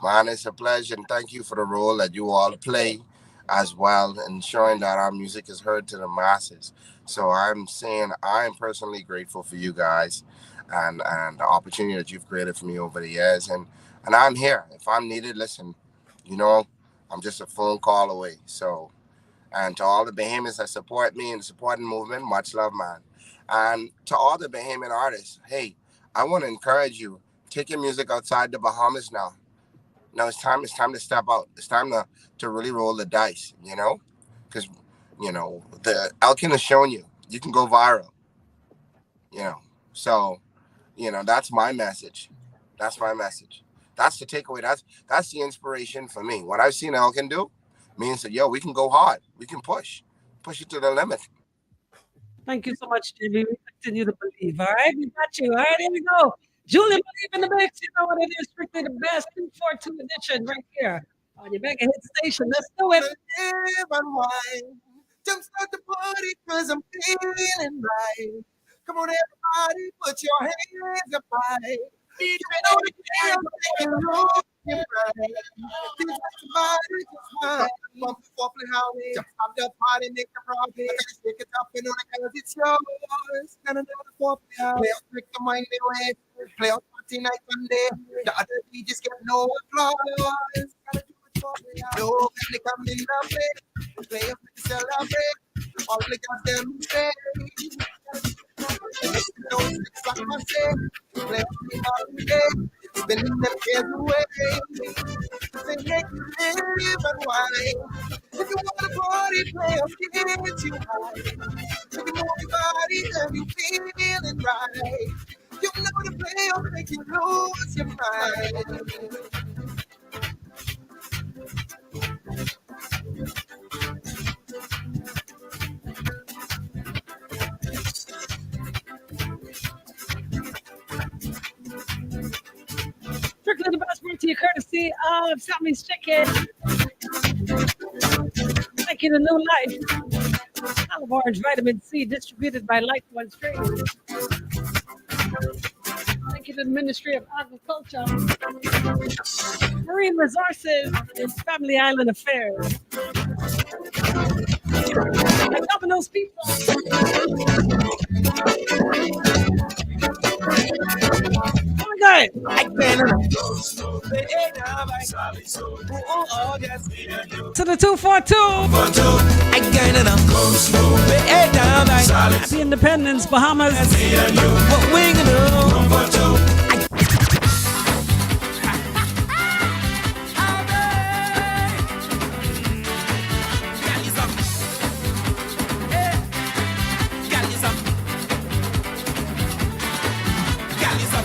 Man, it's a pleasure, and thank you for the role that you all play as well, ensuring that our music is heard to the masses. So I'm saying I'm personally grateful for you guys and the opportunity that you've created for me over the years. And I'm here. If I'm needed, listen, you know, I'm just a phone call away. So, and to all the Bahamians that support me in the supporting movement, much love, man. And to all the Bahamian artists, hey, I want to encourage you, take your music outside the Bahamas now. Now it's time to step out. It's time to really roll the dice, you know? Because, you know, the Elkin has shown you can go viral, you know. So, you know, that's my message. That's my message. That's the takeaway. That's the inspiration for me. What I've seen Elkin do means that, yo, we can go hard. We can push it to the limit. Thank you so much, Jimmy. We continue to believe. All right, we got you. All right, here we go. Julie, believe in the mix. You know what it is. Strictly the best 242 edition right here on your mega hit station. Let's do it. Live and wine. Jumpstart the party cause I'm feeling right. Come on, everybody, put your hands up high. You know the game, take it roll, you're right. This body just fine. Bump the foreplay highway. Stop the party, make the party. Shake it up and on it cause it's yours. And another foreplay highway. Play out trick the mind away. Play out party night Sunday. The other DJs get no applause. Gotta do it foreplay highway. No, they come in the play. Play up to celebrate. All the girls them say. Don't like I say. Play up the day. Spending them cares away. They make you live and wine. If you want to party, play up, get you high. If you move your body and you feeling right. You know the play up, make you lose your mind. Strictly the best brought to you courtesy of Sammy's Chicken. Thank you to New Life. Olive Orange Vitamin C distributed by Life One Stream. Thank you to the Ministry of Agriculture. Marine Resources and Family Island Affairs. And Domino's Pizza. Oh my God. To the 242. Happy Independence, Bahamas. What we gonna do? Gal is a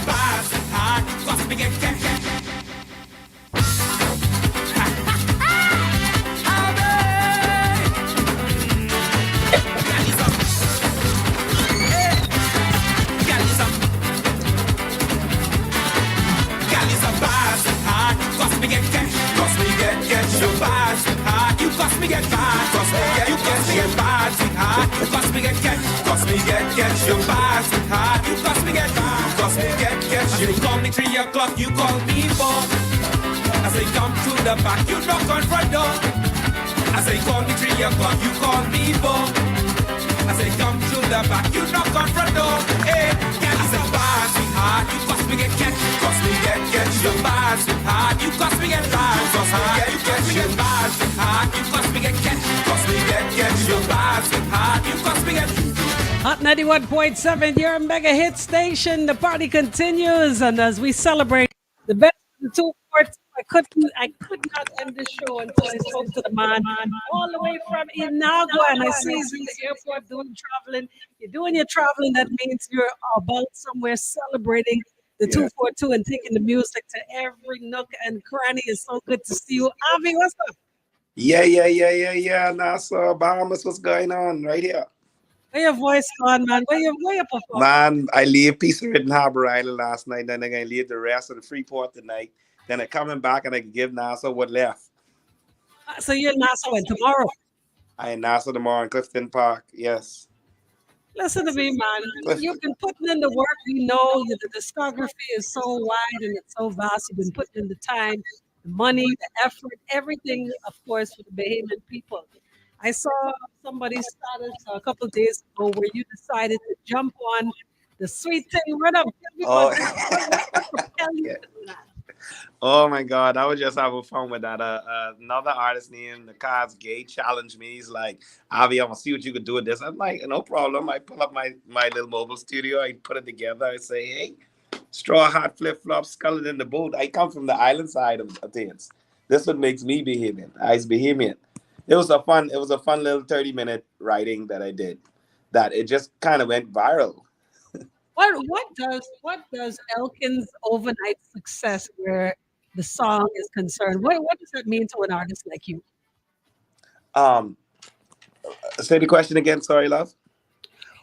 You pass it hard, you cause me get, you call me 3 o'clock, you call me 4. As I come to the back, you knock on front door. As I call me 3 o'clock, you call me 4. As I come to the back, you knock on front door. Hey, as I pass it hard, you cause me get catch, cause me get. You pass it hard, you cause me get hard, cause me get. You pass it hard, you cause me get catch, cause me get. You pass it hard, you cause me get. Hot 91.7, your mega hit station. The party continues, and as we celebrate the best of the 242, I could not end the show until I spoke to the man all the way from Inagua, and I see he's in the airport doing traveling. You're doing your traveling. That means you're about somewhere celebrating the 242 and taking the music to every nook and cranny. It's so good to see you, Avi. What's up? Yeah. Nassau, Bahamas, what's going on right here? Where your voice gone, man? Where you perform? Man, I leave Peace Ridden Harbor Island last night, then I'm going to leave the rest of the Freeport tonight. Then I'm coming back and I can give Nassau what left. So you're in Nassau and tomorrow? I in Nassau tomorrow in Clifton Park, yes. Listen to me, man. You've been putting in the work. We know the discography is so wide and it's so vast. You've been putting in the time, the money, the effort, everything, of course, for the Bahamian people. I saw somebody's status a couple of days ago where you decided to jump on the sweet thing rhythm. Oh. Oh my God, I was just having fun with that. Another artist named Nakaz Gay challenged me. He's like, Avi, I'm gonna see what you could do with this. I'm like, no problem. I pull up my little mobile studio, I put it together, I say, hey, straw hat, flip-flops, skull it in the boat. I come from the island side of things. This what makes me Bahamian. I's Bahamian. It was a fun little 30-minute writing that I did. That it just kind of went viral. What does Elkin's overnight success where the song is concerned? What does that mean to an artist like you? Say the question again, sorry, love.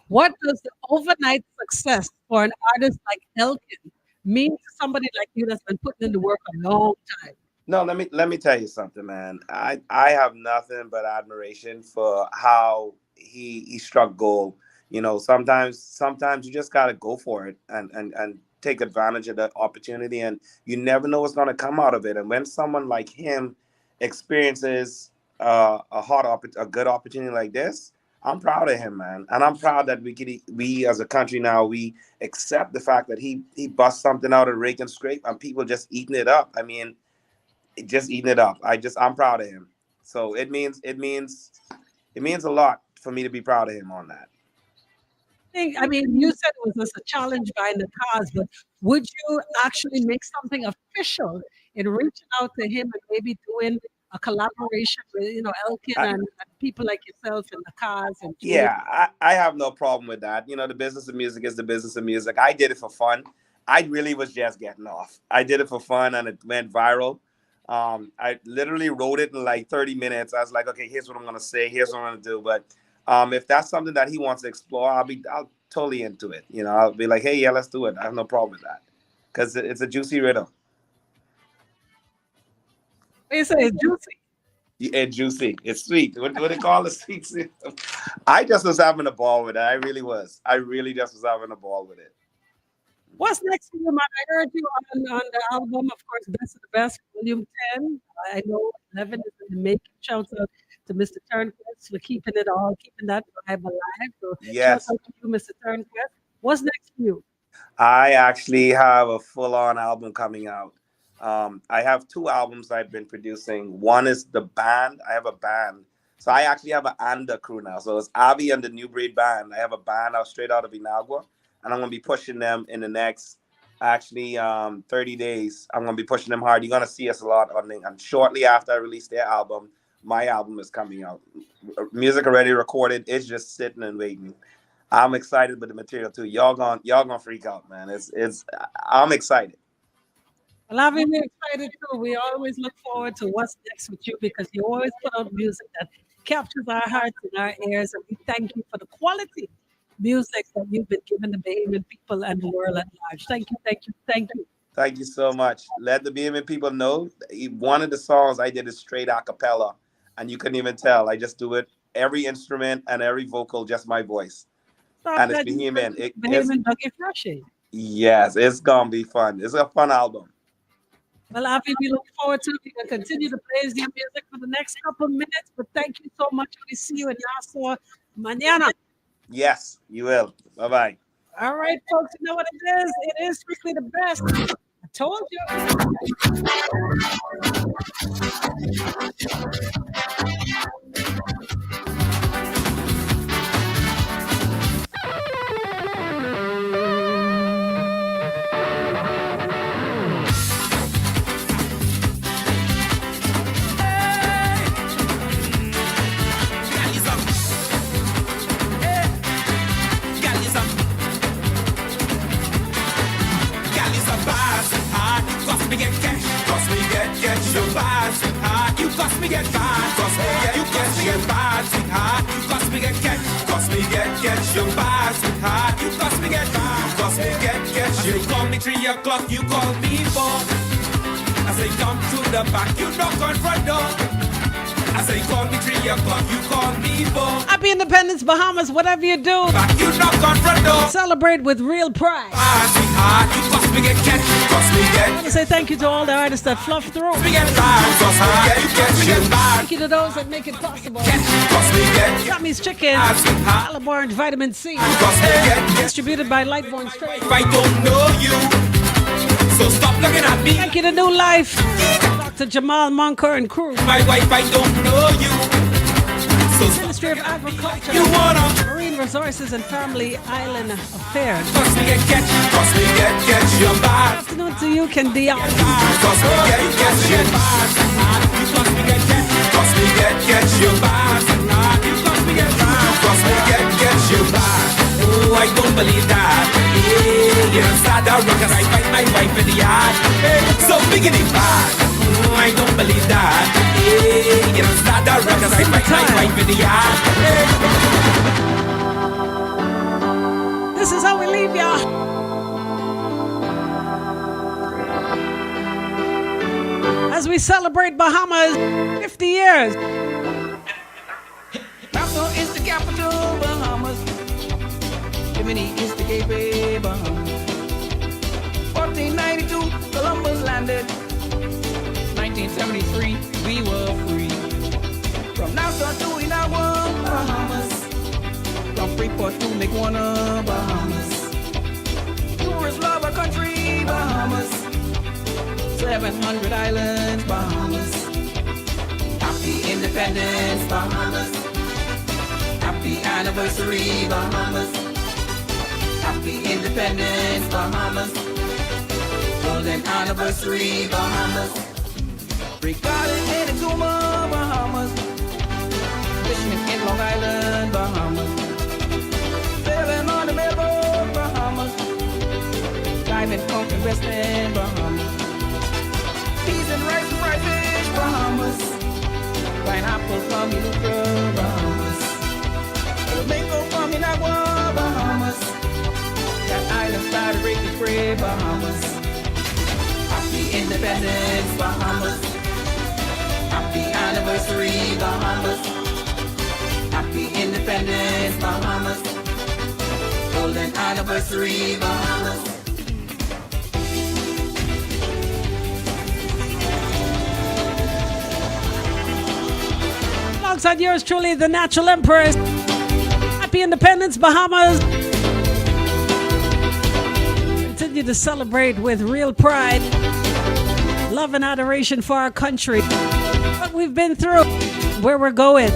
What does the overnight success for an artist like Elkin mean to somebody like you that's been putting in the work a long time? No, let me tell you something, man. I have nothing but admiration for how he struck gold. You know, sometimes you just gotta go for it and take advantage of the opportunity, and you never know what's gonna come out of it. And when someone like him experiences a good opportunity like this, I'm proud of him, man. And I'm proud that we as a country now, we accept the fact that he bust something out of rake and scrape and people just eating it up. I mean, just eating it up. I'm proud of him. So it means a lot for me to be proud of him on that. I mean, you said it was just a challenge behind the cars, but would you actually make something official in reaching out to him and maybe doing a collaboration with, Elkin and people like yourself and the cars? And yeah, I have no problem with that. You know, the business of music is the business of music. I did it for fun. I really was just getting off. I did it for fun and it went viral. I literally wrote it in like 30 minutes. I was like, okay, here's what I'm going to say. Here's what I'm going to do. But if that's something that he wants to explore, I'll totally into it. You know, I'll be like, hey, yeah, let's do it. I have no problem with that because it's a juicy rhythm. You say it's juicy? It's juicy. It's sweet. What do they call it? Sweet system. I just was having a ball with it. I really was. I really just was having a ball with it. What's next for you, man? I heard you on the album, of course, Best of the Best, Volume 10. I know 11 is in the making. Shouts out to Mr. Turnquist for keeping that vibe alive. So yes. Shouts out to you, Mr. Turnquist. What's next for you? I actually have a full-on album coming out. I have 2 albums I've been producing. One is the band. I have a band. So I actually have an Anda crew now. So it's Avi and the New Breed Band. I have a band out straight out of Inagua. And I'm going to be pushing them in the next, 30 days. I'm going to be pushing them hard. You're going to see us a lot on them. And shortly after I release their album, my album is coming out. Music already recorded. It's just sitting and waiting. I'm excited with the material too. Y'all gonna freak out, man. I'm excited. Well, I've been excited too. We always look forward to what's next with you because you always put out music that captures our hearts and our ears. And we thank you for the quality music that you've been giving the Bahamian people and the world at large. Thank you. Thank you so much. Let the Bahamian people know. One of the songs I did is straight a cappella, and you couldn't even tell. I just do it every instrument and every vocal, just my voice. Stop and it's that. You Bahamian. It's Bahamian Dougie Freshie. yes, it's gonna be fun. It's a fun album. Well, Avi, we look forward to it. We can continue to play your music for the next couple minutes, but thank you so much. We see you in Nassau mañana. Yes, you will. Bye bye. All right, folks, you know what it is? It is strictly the best. I told you. You cost me get bad, cost me get, you cost me get bad, sweetheart. You cost me get cost me get, you bad, sweetheart. You cost me get bad, cost me get. You call me 3 o'clock, you call me 4. I say come to the back, you knock on front door. I say call me 3 o'clock, you call me 4. Happy Independence, Bahamas, whatever you do. Back, you knock on front door. Celebrate with real pride. Sweetheart, you cost me get cost me get. I want to say thank you to all the artists that fluff through. Me get bad, cost me get bad. Thank you to those that make it possible. Cost me get. Tommy's Chicken, Olive Orange, Vitamin C. Distributed by Lightborn Straight. If I don't know you, so stop looking at me. Thank you to New Life, Dr. Jamal Moncur and crew. My wife, I don't know you. So Ministry of Agriculture, you wanna Marine Resources and Family Island Affairs. cost me get your bad. Afternoon to you, Ken Dion. Cost me get your bad. You cost me get your bad. You cost me get your bad. Oh, I don't believe that. You're a sad rockers. I fight my wife in the yard. So big in it bad. Oh, I don't believe that. You're a sad rockers. I fight my wife in the yard. This is how we leave ya. As we celebrate Bahamas 50 years. Nassau is the capital, Bahamas. Bimini is the gateway, Bahamas. 1492, Columbus landed. 1973, we were free. From Nassau to Inagua, Bahamas. From Freeport to Lake Warner, Bahamas. Tourists love our country, Bahamas. 700 islands, Bahamas. Happy Independence, Bahamas. Happy anniversary, Bahamas. Happy Independence, Bahamas. Golden anniversary, Bahamas. Regarding in Exuma, Bahamas. Fishing in Long Island, Bahamas. Sailing on the Melbourne, Bahamas. Diving on the West End, Bahamas. Peas and rice and fried fish, Bahamas. Pineapple from Iluka, Bahamas. Tomato from Inagua, Bahamas. That island side of Ricky Spray, Bahamas. Happy Independence, Bahamas. Happy anniversary, Bahamas. Happy Independence, Bahamas. Golden anniversary, Bahamas. Alongside yours truly, the Natural Empress. Happy Independence, Bahamas. Continue to celebrate with real pride, love and adoration for our country. What we've been through, where we're going.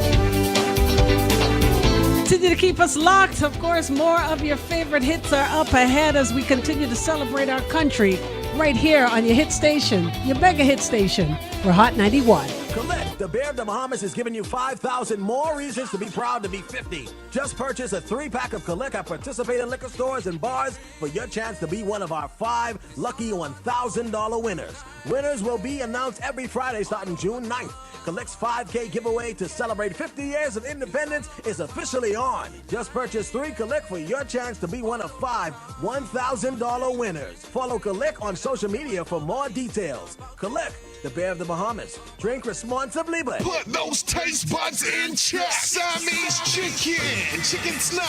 Continue to keep us locked. Of course, more of your favorite hits are up ahead as we continue to celebrate our country right here on your hit station, your mega hit station for Hot 91. Collect, the Bear of the Bahamas is giving you 5,000 more reasons to be proud to be 50. Just purchase a 3-pack of Collect at participating liquor stores and bars for your chance to be one of our 5 lucky $1,000 winners. Winners will be announced every Friday starting June 9th. Collect's 5K giveaway to celebrate 50 years of independence is officially on. Just purchase 3 Collect for your chance to be one of 5 $1,000 winners. Follow Collect on social media for more details. Collect, the Bear of the Bahamas. Drink responsibly, but Put those taste buds in check. Siamese chicken, chicken snack.